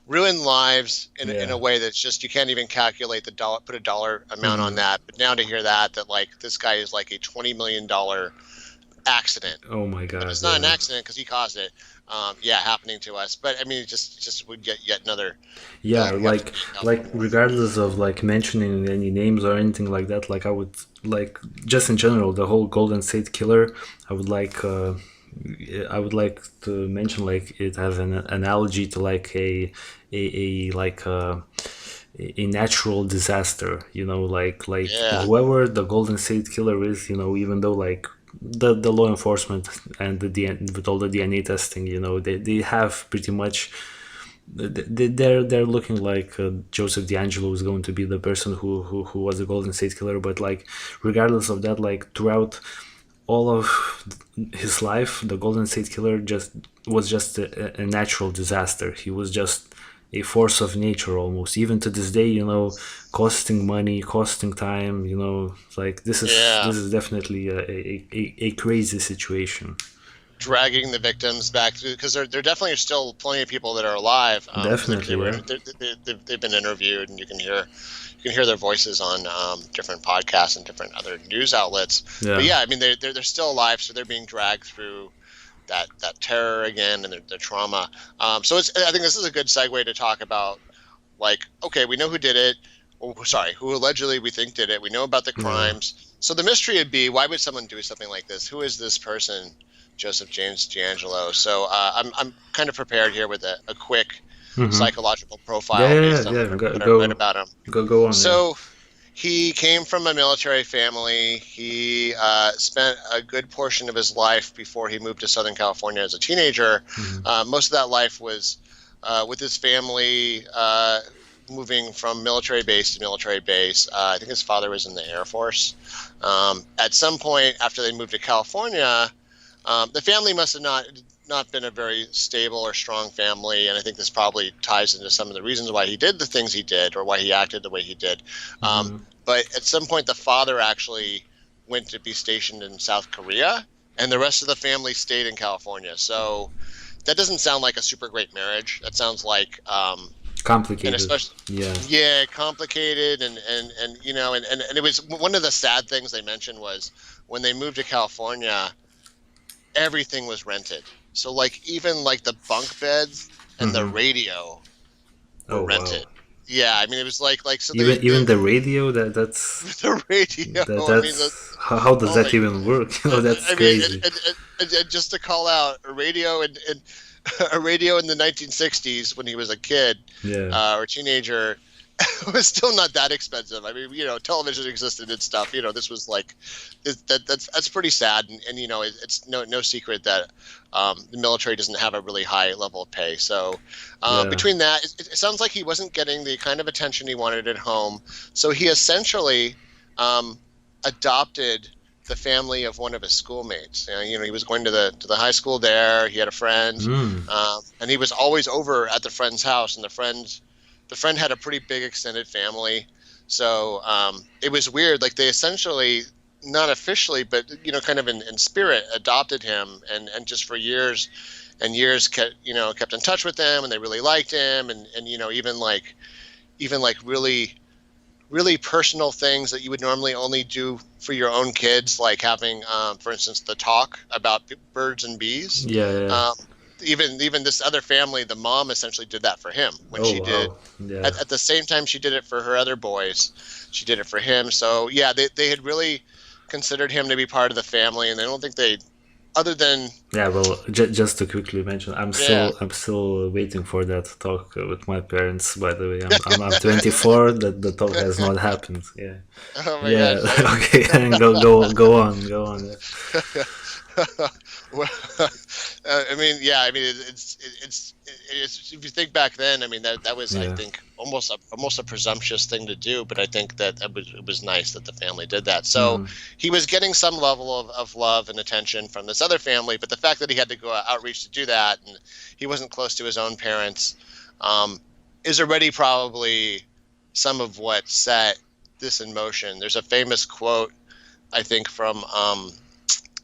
ruined lives in a way that's just, you can't even calculate put a dollar amount on that. But now to hear that like this guy is like a $20 million accident. Oh my God! But it's not an accident because he caused it. Happening to us. But I mean, just would get yet another. Like regardless of like mentioning any names or anything like that, like I would like, just in general, the whole Golden State Killer, I would like to mention like it has an analogy to like a natural disaster, whoever the Golden State Killer is, even though like the law enforcement and with all the DNA testing, they have pretty much, they're looking like Joseph D'Angelo is going to be the person who was the Golden State Killer. But like regardless of that, like throughout all of his life, the Golden State Killer was just a natural disaster. He was just a force of nature almost. Even to this day, costing money, costing time, like this is definitely a crazy situation. Dragging the victims back through, because there definitely are still plenty of people that are alive. Definitely, they've been interviewed, and you can hear their voices on different podcasts and different other news outlets. But I mean, they're still alive, so they're being dragged through that terror again and the trauma. So I think this is a good segue to talk about, like, okay, we know who did it. Who allegedly we think did it. We know about the crimes. So the mystery would be, why would someone do something like this? Who is this person, Joseph James D'Angelo? So I'm kind of prepared here with a quick Mm-hmm. psychological Yeah, profile yeah, based on yeah. Go, what I've read go, about him. go on. Yeah. So he came from a military family. He spent a good portion of his life before he moved to Southern California as a teenager. Mm-hmm. Most of that life was with his family, moving from military base to military base. I think his father was in the Air Force. At some point after they moved to California, the family must have not been a very stable or strong family, and I think this probably ties into some of the reasons why he did the things he did or why he acted the way he did. Um, Mm-hmm. but at some point, the father actually went to be stationed in South Korea, and the rest of the family stayed in California. So that doesn't sound like a super great marriage. That sounds like, and Complicated. especially, Yeah. yeah, complicated, and you know, and it was one of the sad things they mentioned was when they moved to California, everything was rented. So like even like the bunk beds and the Mm-hmm. radio were Oh wow. rented. Yeah, I mean it was like so Even the radio, that's the radio. I mean that's how does oh that my, even work? That's I mean crazy. and just to call out a radio and a radio in the 1960s when he was a kid Yeah. or teenager was still not that expensive. I mean, you know, television existed and stuff. You know, this was like that's pretty sad, and you know, it's no secret that the military doesn't have a really high level of pay. So Yeah. between that, it sounds like he wasn't getting the kind of attention he wanted at home. So he essentially um, adopted the family of one of his schoolmates. You know, he was going to the high school there. He had a friend, Mm. and he was always over at the friend's house, and the friend had a pretty big extended family. So it was weird. Like they essentially, not officially, but you know, kind of in spirit, adopted him, and just for years and years kept in touch with them, and they really liked him, and you know, even like really really personal things that you would normally only do for your own kids, like having, for instance, the talk about birds and bees. Yeah, yeah. Um, even this other family, the mom essentially did that for him when Oh she did. wow. Yeah. At the same time she did it for her other boys, she did it for him. So yeah, they had really considered him to be part of the family, and I don't think they, other than Yeah, well, just to quickly mention, yeah. I'm still waiting for that talk with my parents. By the way, I'm 24. That the talk has not happened. Yeah, Oh my yeah. gosh. Okay, and go on. Yeah. Well, I mean, yeah, I mean, it's if you think back then, I mean, that was, I Yeah. think, almost a presumptuous thing to do, but I think that it was nice that the family did that. So Mhm. he was getting some level of love and attention from this other family, but the fact that he had to go outreach to do that, and he wasn't close to his own parents, is already probably some of what set this in motion. There's a famous quote, I think, from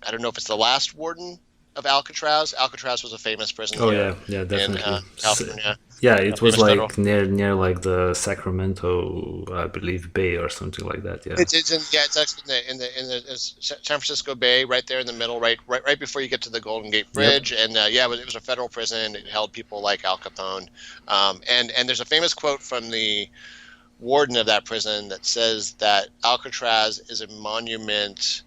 I don't know if it's the last warden of Alcatraz. Alcatraz was a famous prison Oh here yeah, yeah, in definitely. California, Yeah, a it was famous federal. like near like the Sacramento, I believe, Bay or something like that. Yeah. It's actually in the San Francisco Bay, right there in the middle, right before you get to the Golden Gate Yep. Bridge, and it was a federal prison. It held people like Al Capone, and there's a famous quote from the warden of that prison that says that Alcatraz is a monument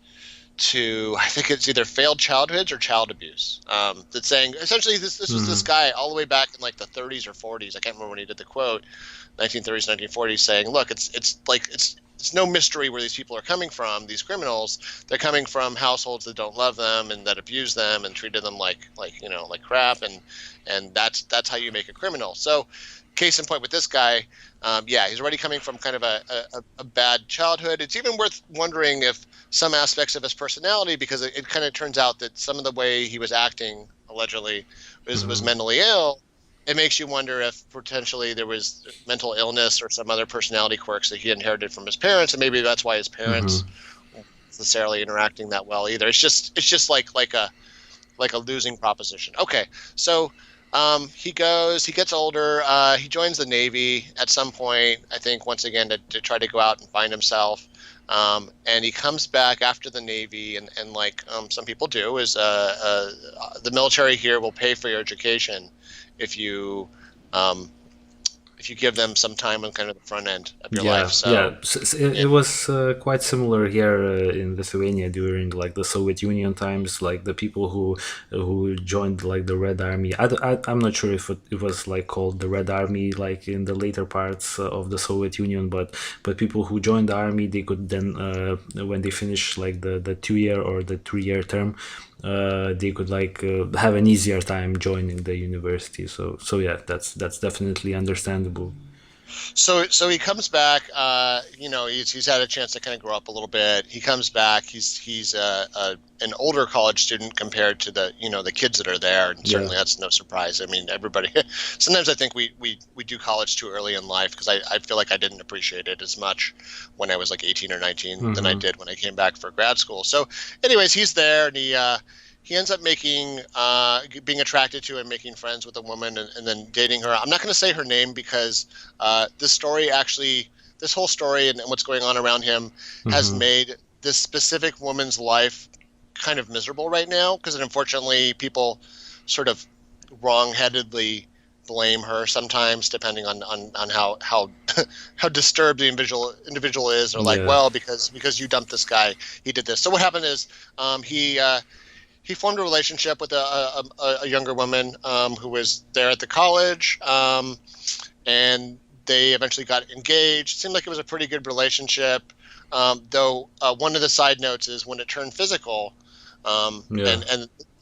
to, I think it's either failed childhoods or child abuse. That's saying essentially this was this Mhm. guy all the way back in like the 30s or 40s. I can't remember when he did the quote, 1930s, 1940s, saying, look, it's no mystery where these people are coming from. These criminals, they're coming from households that don't love them and that abuse them and treated them like crap, and that's how you make a criminal. So, case in point with this guy, yeah, he's already coming from kind of a bad childhood. It's even worth wondering if some aspects of his personality, because it kind of turns out that some of the way he was acting allegedly was Mhm. mentally ill. It makes you wonder if potentially there was mental illness or some other personality quirks that he inherited from his parents, and maybe that's why his parents Mhm. weren't necessarily interacting that well either. It's just like a losing proposition. Okay, so he gets older, he joins the Navy at some point, I think, once again to try to go out and find himself. And he comes back after the Navy, and like some people do, is the military here will pay for your education if you um, if you give them some time on kind of the front end of your life. Yeah, So yeah. It was quite similar here in Lithuania during like the Soviet Union times. Like the people who joined like the Red Army. I'm not sure if it was like called the Red Army like in the later parts of the Soviet Union, but people who joined the army, they could then when they finish like the 2 year or the 3 year term, they could like have an easier time joining the university. So yeah, that's definitely understandable. so he comes back. He's had a chance to kind of grow up a little bit. He comes back. He's an older college student compared to the kids that are there, and certainly Yeah. that's no surprise. I mean, everybody. Sometimes I think we do college too early in life because I feel like I didn't appreciate it as much when I was like 18 or 19 than I did when I came back for grad school. So, anyways, he's there, and he ends up being attracted to and making friends with a woman, and then dating her. I'm not going to say her name because this whole story and what's going on around him has made this specific woman's life kind of miserable right now, because unfortunately people sort of wrongheadedly blame her sometimes, depending on how how disturbed the individual is, or like, Yeah. well, because you dumped this guy, he did this. So what happened is he formed a relationship with a younger woman who was there at the college, and they eventually got engaged. It seemed like it was a pretty good relationship, though one of the side notes is when it turned physical, Yeah.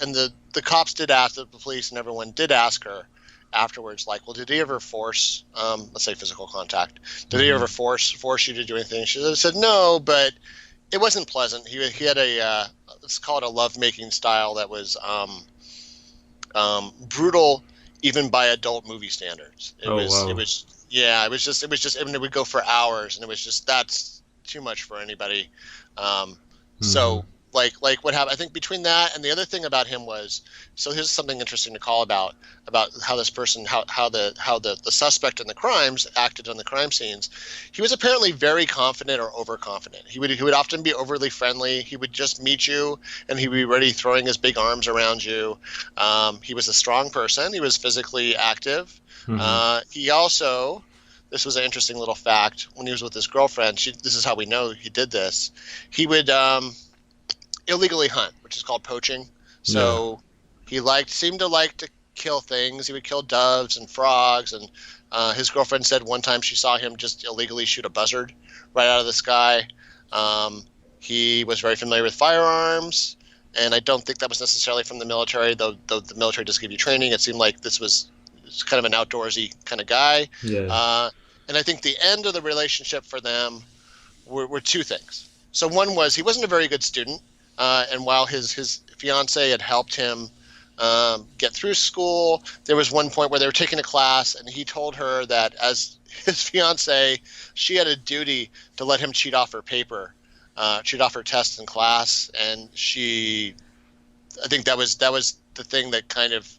and the cops did ask, the police and everyone did ask her afterwards, like, well, did he ever force, let's say, physical contact? Did he ever force you to do anything? She said no, but it wasn't pleasant. He had a let's call it a lovemaking style that was brutal, even by adult movie standards. It Oh was wow. I mean, it would go for hours, and it was just, that's too much for anybody. So like what happened, I think, between that and the other thing about him was, so here's something interesting to call about how this person, how the suspect in the crimes acted on the crime scenes. He was apparently very confident or overconfident. He would often be overly friendly. He would just meet you and he'd be ready, throwing his big arms around you. He was a strong person. He was physically active. He also, this was an interesting little fact, when he was with his girlfriend, this is how we know he did this. He would illegally hunt, which is called poaching. Yeah. So he seemed to like to kill things. He would kill doves and frogs, and his girlfriend said one time she saw him just illegally shoot a buzzard right out of the sky. He was very familiar with firearms, and I don't think that was necessarily from the military, though the military does give you training. It seemed like this was kind of an outdoorsy kind of guy. Yeah. And I think the end of the relationship for them were two things. So one was, he wasn't a very good student. And while his fiance had helped him get through school, there was one point where they were taking a class, and he told her that as his fiance, she had a duty to let him cheat off her paper, cheat off her tests in class, and I think that was the thing that kind of,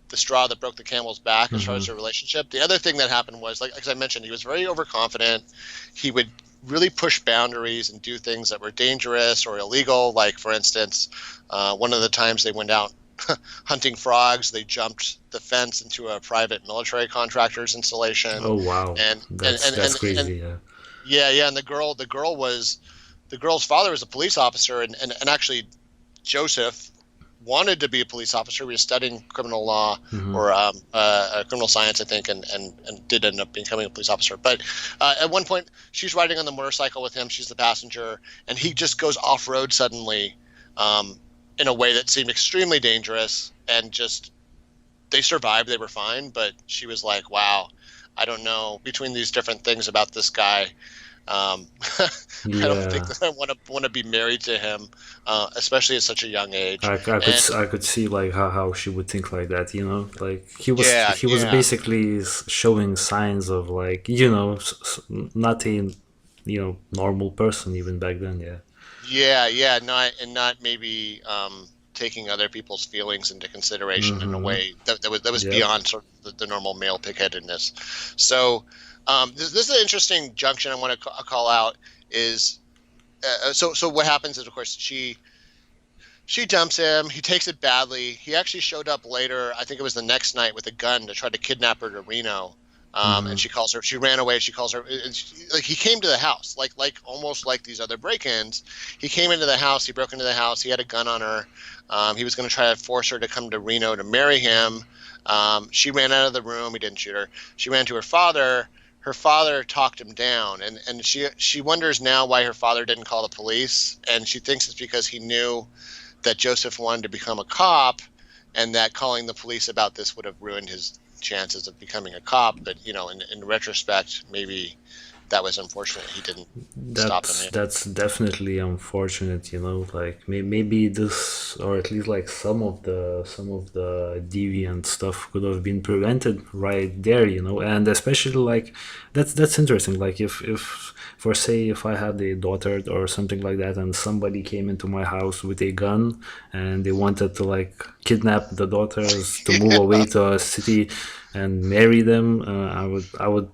the straw that broke the camel's back as far as their relationship. The other thing that happened was, like as I mentioned, he was very overconfident. He would really push boundaries and do things that were dangerous or illegal. Like, for instance, one of the times they went out hunting frogs, they jumped the fence into a private military contractor's installation. Oh wow. And That's crazy. Yeah. yeah, and the girl's father was a police officer, and actually Joseph wanted to be a police officer. He was studying criminal law or criminal science, I think, and did end up becoming a police officer. But at one point, she's riding on the motorcycle with him. She's the passenger, and he just goes off-road suddenly in a way that seemed extremely dangerous. And just, they survived. They were fine. But she was like, wow, I don't know. Between these different things about this guy, I don't think Yeah. that I want to be married to him, especially at such a young age. And I could see like how she would think like that, you know, like yeah, he was yeah, basically showing signs of like, not a, normal person even back then. Yeah. yeah. Not maybe taking other people's feelings into consideration in a way that was Yep. beyond sort of the normal male pigheadedness. So this is an interesting junction I want to call out. Is so what happens is, of course, she dumps him. He takes it badly. He actually showed up later, I think it was the next night, with a gun to try to kidnap her to Reno. And she ran away. She calls her, and like he came to the house, like almost like these other break-ins. He came into the house. He broke into the house. He had a gun on her. He was going to try to force her to come to Reno to marry him. She ran out of the room. He didn't shoot her. She ran to her father. Her father talked him down, and she wonders now why her father didn't call the police, and she thinks it's because he knew that Joseph wanted to become a cop, and that calling the police about this would have ruined his chances of becoming a cop. But in retrospect, maybe that was unfortunate. He didn't stop him. That's definitely unfortunate. Like maybe this, or at least like some of the deviant stuff could have been prevented right there. And especially like that's interesting. Like if for say if I had a daughter or something like that, and somebody came into my house with a gun and they wanted to like kidnap the daughters to move away to a city and marry them, I would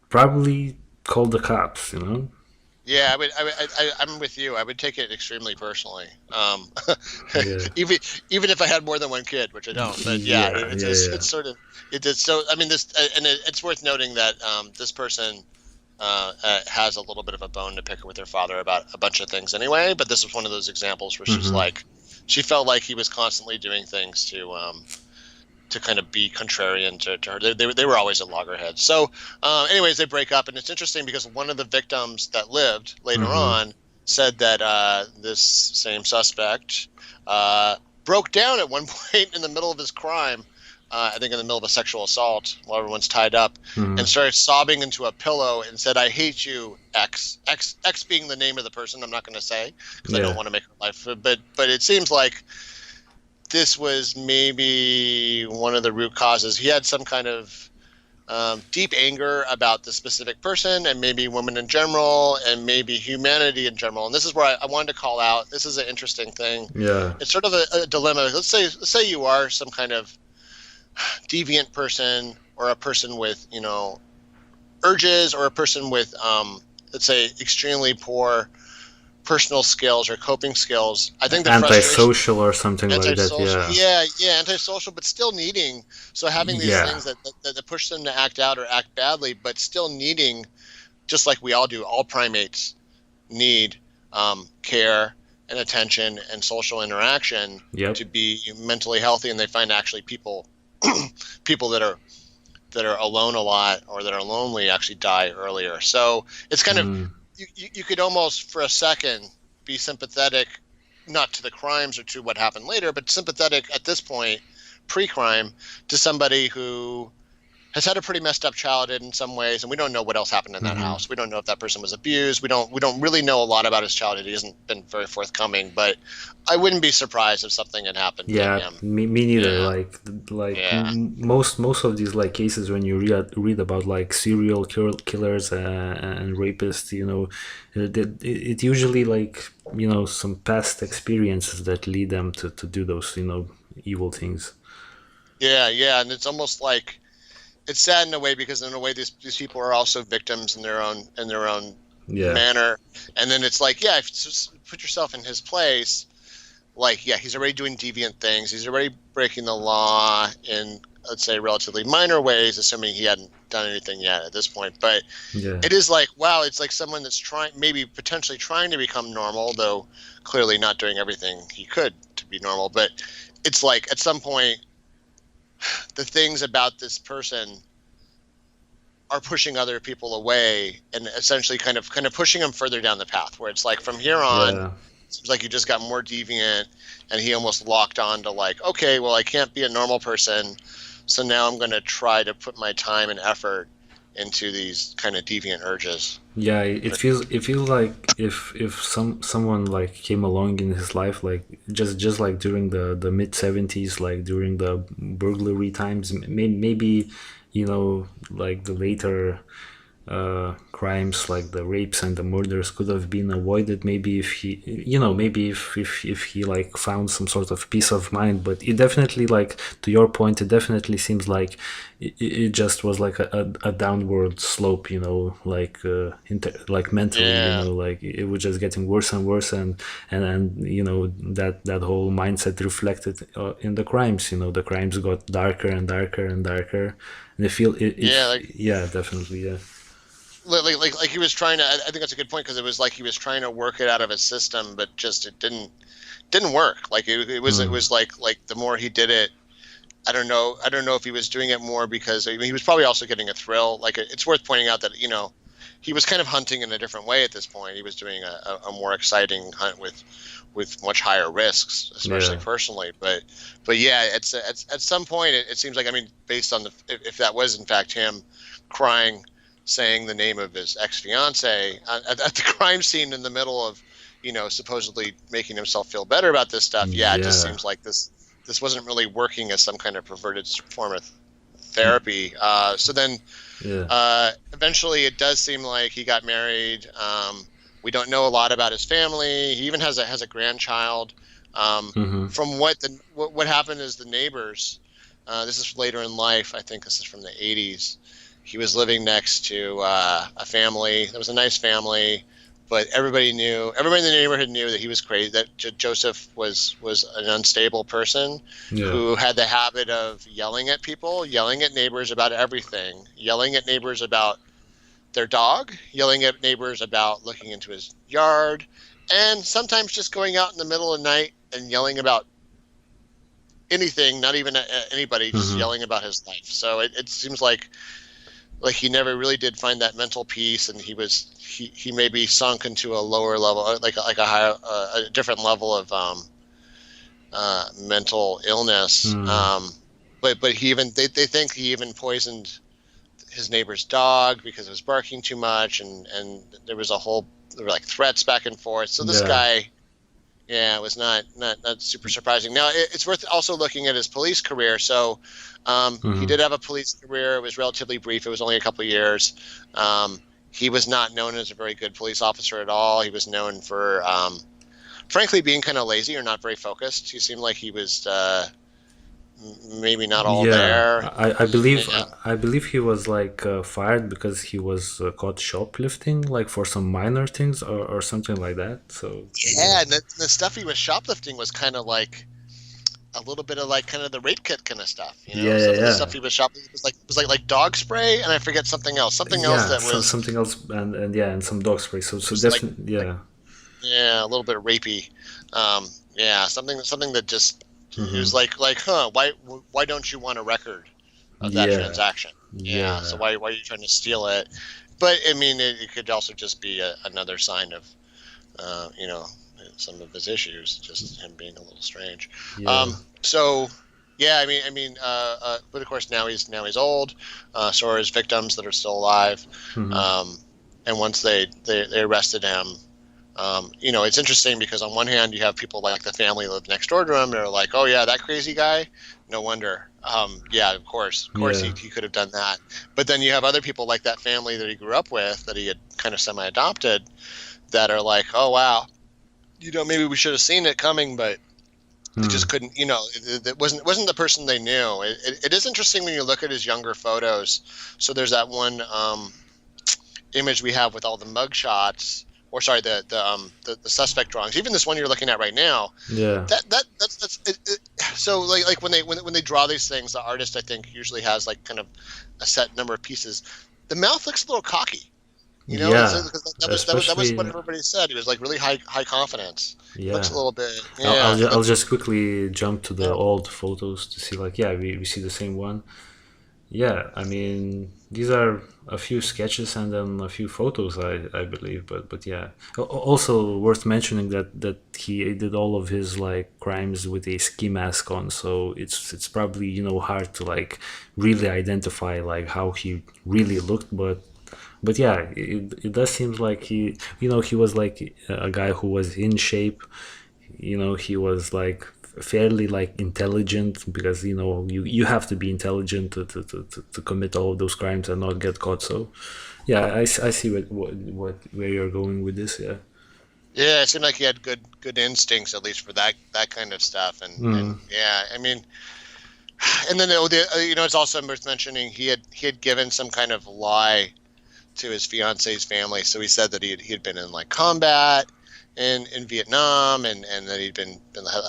probably call the cops. Yeah, I'm with you. I would take it extremely personally. Yeah. Even if I had more than one kid, which I don't. But yeah, it's sort of it is. So I mean, it's worth noting that this person has a little bit of a bone to pick with her father about a bunch of things anyway. But this was one of those examples where she felt like he was constantly doing things to kind of be contrarian to her. They were always at loggerheads. So anyways, they break up, and it's interesting because one of the victims that lived later on said that this same suspect broke down at one point in the middle of his crime, I think in the middle of a sexual assault while everyone's tied up, and started sobbing into a pillow and said, "I hate you, X." X being the name of the person I'm not going to say because I don't want to make her life. But it seems like this was maybe one of the root causes. He had some kind of deep anger about the specific person, and maybe women in general, and maybe humanity in general. And this is where I wanted to call out. This is an interesting thing. Yeah. It's sort of a dilemma. Let's say you are some kind of deviant person, or a person with urges, or a person with let's say extremely poor personal skills or coping skills. I think the antisocial or something like that. Yeah, antisocial, but still needing. So having these things that push them to act out or act badly, but still needing, just like we all do, all primates need care and attention and social interaction to be mentally healthy, and they find actually people that are alone a lot or that are lonely actually die earlier. So it's kind of you could almost for a second be sympathetic, not to the crimes or to what happened later, but sympathetic at this point, pre-crime, to somebody who has had a pretty messed up childhood in some ways, and we don't know what else happened in that house. We don't know if that person was abused. We don't really know a lot about his childhood. He hasn't been very forthcoming, but I wouldn't be surprised if something had happened to him. Me neither. Most of these like cases when you read about like serial killers and rapists, it usually like some past experiences that lead them to do those evil things. Yeah, and it's almost like it's sad in a way, because in a way these people are also victims in their own manner. And then it's like, just put yourself in his place. Like, he's already doing deviant things. He's already breaking the law in, let's say, relatively minor ways, assuming he hadn't done anything yet at this point. But it is like, wow, it's like someone that's potentially trying to become normal, though clearly not doing everything he could to be normal. But it's like at some point, the things about this person are pushing other people away, and essentially kind of pushing them further down the path, where it's like from here on, it seems like you just got more deviant, and he almost locked on to like, okay, well, I can't be a normal person, so now I'm going to try to put my time and effort into these kind of deviant urges. Yeah, it feels like if someone like came along in his life, like just like during the mid 70s, like during the burglary times, maybe like the later crimes like the rapes and the murders could have been avoided, maybe if he, maybe if he like found some sort of peace of mind. But it definitely, like, to your point, it definitely seems like it just was like a downward slope, like like mentally, Yeah. like it was just getting worse and worse, and that whole mindset reflected in the crimes. The crimes got darker and darker and darker, and I feel Yeah, yeah, definitely, yeah. like he was trying to. I think that's a good point because it was like he was trying to work it out of his system, but just it didn't work. Like it was like the more he did it, I don't know if he was doing it more because I mean, he was probably also getting a thrill. Like it's worth pointing out that he was kind of hunting in a different way at this point. He was doing a more exciting hunt with much higher risks, especially Yeah. personally. But yeah, it's at some point it seems like, I mean, based on the if that was in fact him crying, saying the name of his ex-fiance at the crime scene in the middle of supposedly making himself feel better about this stuff. Yeah, it just Yeah. seems like this wasn't really working as some kind of perverted form of therapy. So then Yeah. eventually it does seem like he got married. We don't know a lot about his family. He even has a grandchild. Mm-hmm. From what happened is the neighbors. This is later in life. I think this is from the 80s. He was living next to a family. There was a nice family, but everybody in the neighborhood knew that he was crazy. That Joseph was an unstable person Yeah. who had the habit of yelling at people, yelling at neighbors about everything, yelling at neighbors about their dog, yelling at neighbors about looking into his yard, and sometimes just going out in the middle of the night and yelling about anything, not even at anybody, just Mm-hmm. yelling about his life. So it seems like he never really did find that mental peace, and he maybe sunk into a lower level, like a higher, a different level of mental illness. Mm. But they think he even poisoned his neighbor's dog because it was barking too much, and there were like threats back and forth. So this Yeah. guy, yeah, it was not super surprising. Now it's worth also looking at his police career. So he Mm-hmm. did have a police career. It was relatively brief. It was only a couple of years. He was not known as a very good police officer at all. He was known for, frankly, being kind of lazy or not very focused. He seemed like he was maybe not all Yeah. there. Yeah. I believe he was like fired because he was caught shoplifting, like for some minor things, or something like that. So yeah. Yeah, and the stuff he was shoplifting was kind of like a little bit of like kind of the rape kit kind of stuff, you know. Yeah. Yeah. Some of the Yeah. stuff he was shoplifting was like dog spray, and I forget something else Yeah. that So was something else, and yeah, and some dog spray. So was definitely, like yeah. yeah, a little bit rapey. Yeah, something that just it Mm-hmm. was like, huh? Why don't you want a record of that Yeah. transaction? Yeah, so Yeah. why are you trying to steal it? But I mean, it could also just be another sign of uh, you know some of his issues, just him being a little strange. Yeah. So yeah, but of course now he's old. So are his victims that are still alive. Mm-hmm. Um, and once they arrested him, it's interesting because on one hand you have people like the family live next door to him. They're like, oh yeah, that crazy guy. No wonder. Yeah, of course Yeah. he could have done that. But then you have other people like that family that he grew up with that he had kind of semi-adopted that are like, oh wow, maybe we should have seen it coming, but they Mm. just couldn't. It wasn't the person they knew. It is interesting when you look at his younger photos. So there's that one image we have with all the mug shots, or sorry, the suspect drawings. Even this one you're looking at right now. Yeah. That's it. So like when they draw these things, the artist I think usually has like kind of a set number of pieces. The mouth looks a little cocky. Yeah. That was what Especially. everybody said. He was like really high confidence. He looks a Yeah. little bit, yeah. I'll But just quickly jump to the yeah, old photos to see, like, yeah, we see the same one. Yeah, I mean, these are a few sketches and then a few photos, I believe, but yeah. Also worth mentioning that he did all of his like crimes with a ski mask on, so it's probably, hard to like really identify like how he really looked, but yeah, it does seem like he was like a guy who was in shape. He was like fairly like intelligent, because you have to be intelligent to commit all of those crimes and not get caught. So yeah, I see what where you're going with this. Yeah. Yeah, it seemed like he had good instincts, at least for that kind of stuff. And yeah, I mean, and then it's also worth mentioning he had given some kind of lie to his fiance's family. So he said that he had been in like combat in Vietnam, and that he'd had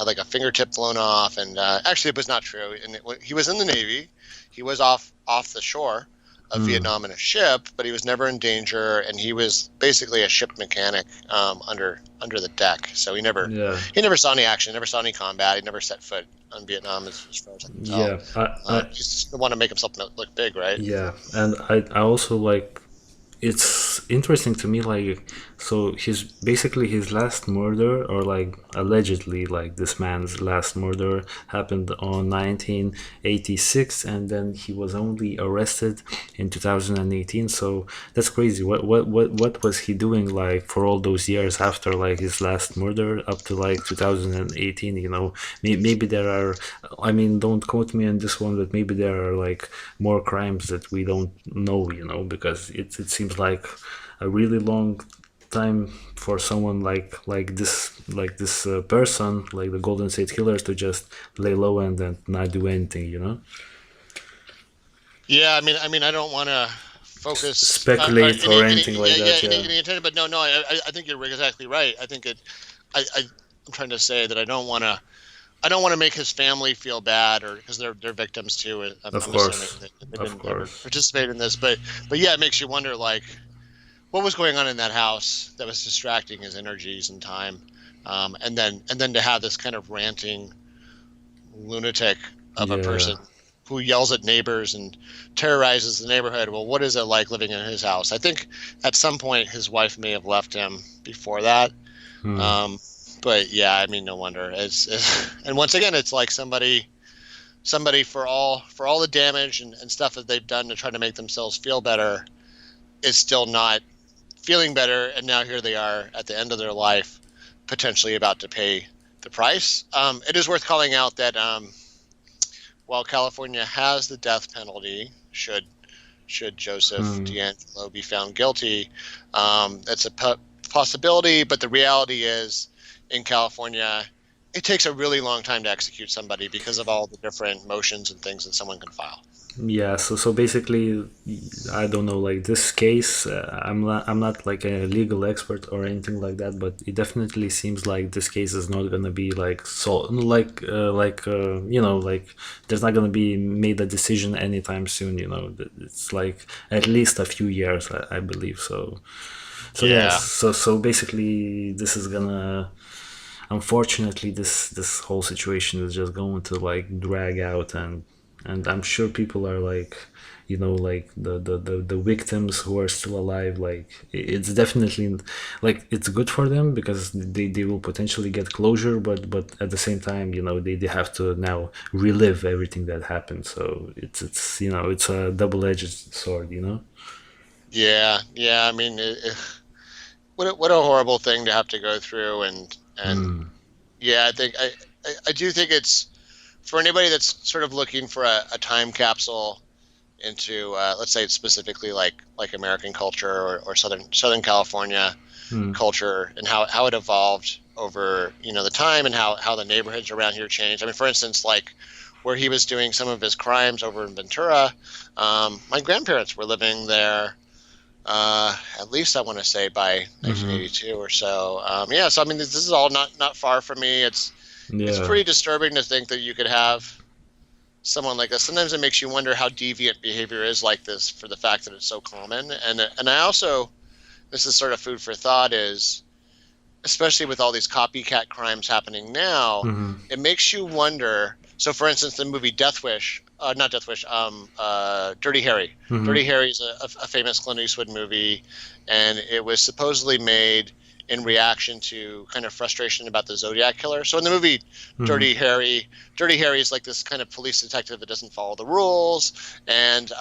like a fingertip blown off, and actually it was not true. And he was in the Navy. He was off the shore of Vietnam in a ship, but he was never in danger, and he was basically a ship mechanic under the deck. So he never saw any action, never saw any combat. He never set foot on Vietnam as far as I can tell. Yeah, he just want to make himself look big, right? Yeah, and I also like, it's interesting to me, like, so his last murder, or like allegedly like this man's last murder, happened on 1986, and then he was only arrested in 2018. So that's crazy. What was he doing like for all those years after like his last murder up to like 2018? Maybe there are, I mean, don't quote me on this one, but maybe there are like more crimes that we don't know, because it seems like a really long time for someone like this person, like the Golden State Killers, to just lay low and then not do anything. Yeah, I mean, I don't want to speculate or anything like that. Yeah. But no, I think you're exactly right. I think I'm trying to say that I don't want to make his family feel bad, or because they're victims too. Of course, they didn't ever participate in this, but yeah, it makes you wonder like what was going on in that house that was distracting his energies and time, and then to have this kind of ranting lunatic of a person who yells at neighbors and terrorizes the neighborhood. Well, what is it like living in his house? I think at some point his wife may have left him before that. But yeah, I mean, no wonder. And once again, it's like somebody for all the damage and stuff that they've done to try to make themselves feel better is still not feeling better. And now here they are at the end of their life, potentially about to pay the price. It is worth calling out that while California has the death penalty, should Joseph DeAngelo be found guilty, that's a possibility. But the reality is, in California, it takes a really long time to execute somebody because of all the different motions and things that someone can file. Yeah, so basically, I don't know, like this case, I'm not like a legal expert or anything like that, but it definitely seems like this case is not gonna be like like there's not gonna be made a decision anytime soon. It's like at least a few years, I believe. So basically, this is gonna. Unfortunately, this whole situation is just going to like drag out, and I'm sure people are like, like the victims who are still alive, like it's definitely like it's good for them because they will potentially get closure, but at the same time, they have to now relive everything that happened. So it's it's a double-edged sword. Yeah. I mean, what a horrible thing to have to go through, and yeah, I do think it's, for anybody that's sort of looking for a time capsule into let's say specifically like American culture or Southern California culture, and how it evolved over the time, and how the neighborhoods around here changed. I mean, for instance, like where he was doing some of his crimes over in Ventura, my grandparents were living there. At least I want to say by 1982 or so. So I mean, this is all not far from me. It's pretty disturbing to think that you could have someone like this. Sometimes it makes you wonder how deviant behavior is like this, for the fact that it's so common. And I also, this is sort of food for thought, is especially with all these copycat crimes happening now, it makes you wonder. So, for instance, the movie Dirty Harry. Dirty Harry is a famous Clint Eastwood movie, and it was supposedly made in reaction to kind of frustration about the Zodiac killer. So in the movie Dirty Harry is like this kind of police detective that doesn't follow the rules, and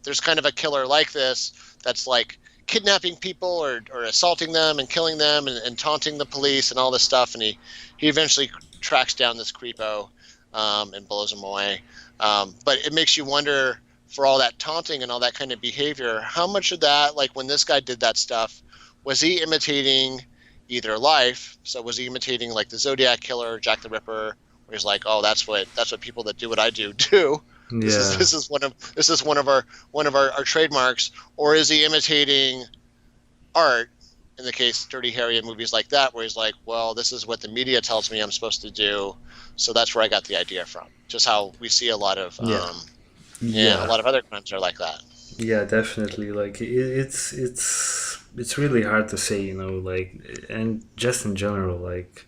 there's kind of a killer like this that's like kidnapping people or assaulting them and killing them and taunting the police and all this stuff, and he eventually tracks down this creepo and blows him away. But it makes you wonder, for all that taunting and all that kind of behavior, how much of that, like when this guy did that stuff, was he imitating either life? So was he imitating like the Zodiac Killer, Jack the Ripper, where he's like, oh, that's what people that do what I do do. Yeah. This is one of our trademarks. Or is he imitating art? In the case Dirty Harry and movies like that, where he's like, well, this is what the media tells me I'm supposed to do, so that's where I got the idea from. Just how we see a lot of a lot of other crimes are like that. Yeah, definitely. Like it's really hard to say, like, and just in general, like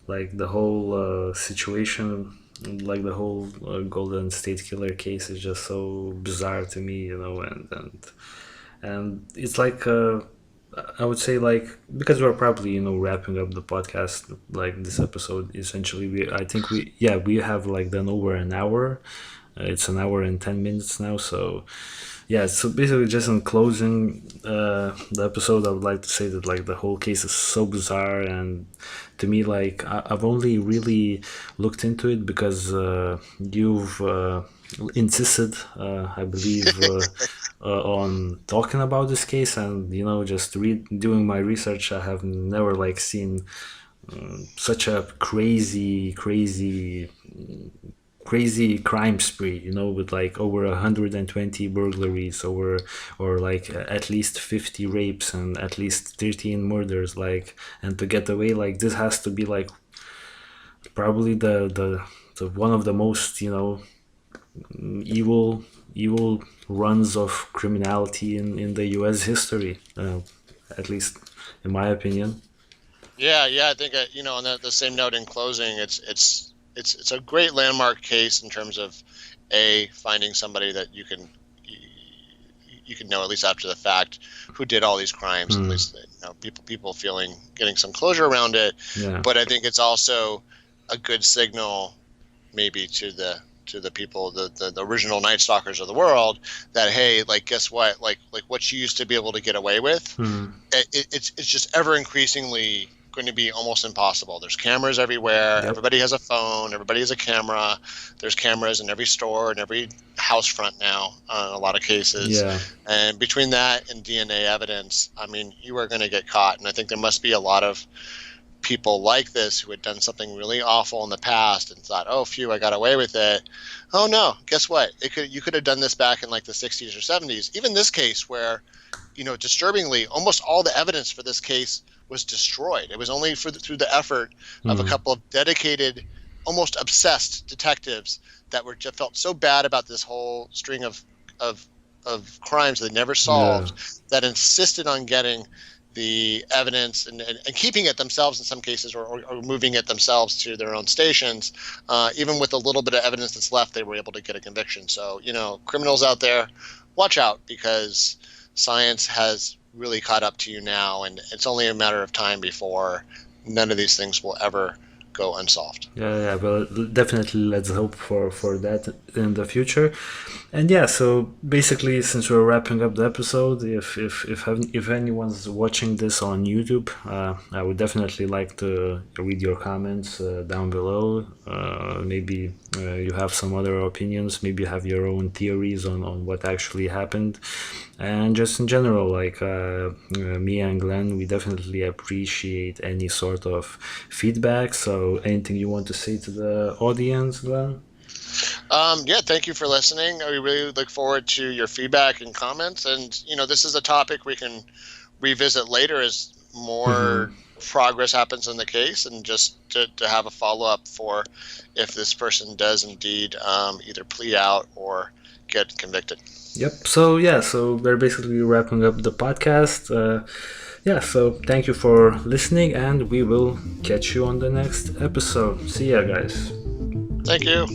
the whole situation, like the whole Golden State Killer case is just so bizarre to me, and it's like I would say, like, because we're probably wrapping up the podcast, like this episode. Essentially, we have like done over an hour. It's an hour and 10 minutes now, so yeah. So basically, just in closing the episode, I would like to say that like the whole case is so bizarre, and to me, like I've only really looked into it because you've insisted, I believe, on talking about this case, and just doing my research, I have never like seen such a crazy crime spree, with like over 120 burglaries, or like at least 50 rapes and at least 13 murders, like, and to get away like this has to be like probably the one of the most evil runs of criminality in the U.S. history, at least in my opinion. Yeah, I think on the same note, in closing, it's a great landmark case in terms of finding somebody that you can know, at least after the fact, who did all these crimes. At least people getting some closure around it. Yeah. But I think it's also a good signal, maybe to the people, the original Night Stalkers of the world, that hey, like, guess what, like what you used to be able to get away with, it's just ever increasingly going to be almost impossible. There's cameras everywhere. Yep. Everybody has a phone. Everybody has a camera. There's cameras in every store and every house front now, in a lot of cases. Yeah. And between that and DNA evidence, I mean, you are going to get caught. And I think there must be a lot of people like this who had done something really awful in the past and thought, oh, phew, I got away with it. Oh no, guess what? You could have done this back in like the 60s or 70s. Even this case where, disturbingly, almost all the evidence for this case was destroyed. It was only through the effort of a couple of dedicated, almost obsessed detectives that felt so bad about this whole string of crimes they never solved, that insisted on getting the evidence and keeping it themselves in some cases, or moving it themselves to their own stations. Even with a little bit of evidence that's left, they were able to get a conviction. So, criminals out there, watch out, because science has really caught up to you now, and it's only a matter of time before none of these things will ever go unsolved. Yeah, well, definitely let's hope for that in the future. And yeah, so basically, since we're wrapping up the episode, if anyone's watching this on YouTube, I would definitely like to read your comments down below. Maybe you have some other opinions, maybe you have your own theories on what actually happened. And just in general, like me and Glenn, we definitely appreciate any sort of feedback. So anything you want to say to the audience, Glenn? Thank you for listening. We really look forward to your feedback and comments. And, this is a topic we can revisit later as more progress happens in the case, and just to have a follow-up for if this person does indeed either plead out or get convicted. Yep. So we're basically wrapping up the podcast. So thank you for listening, and we will catch you on the next episode. See ya, guys. Thank you.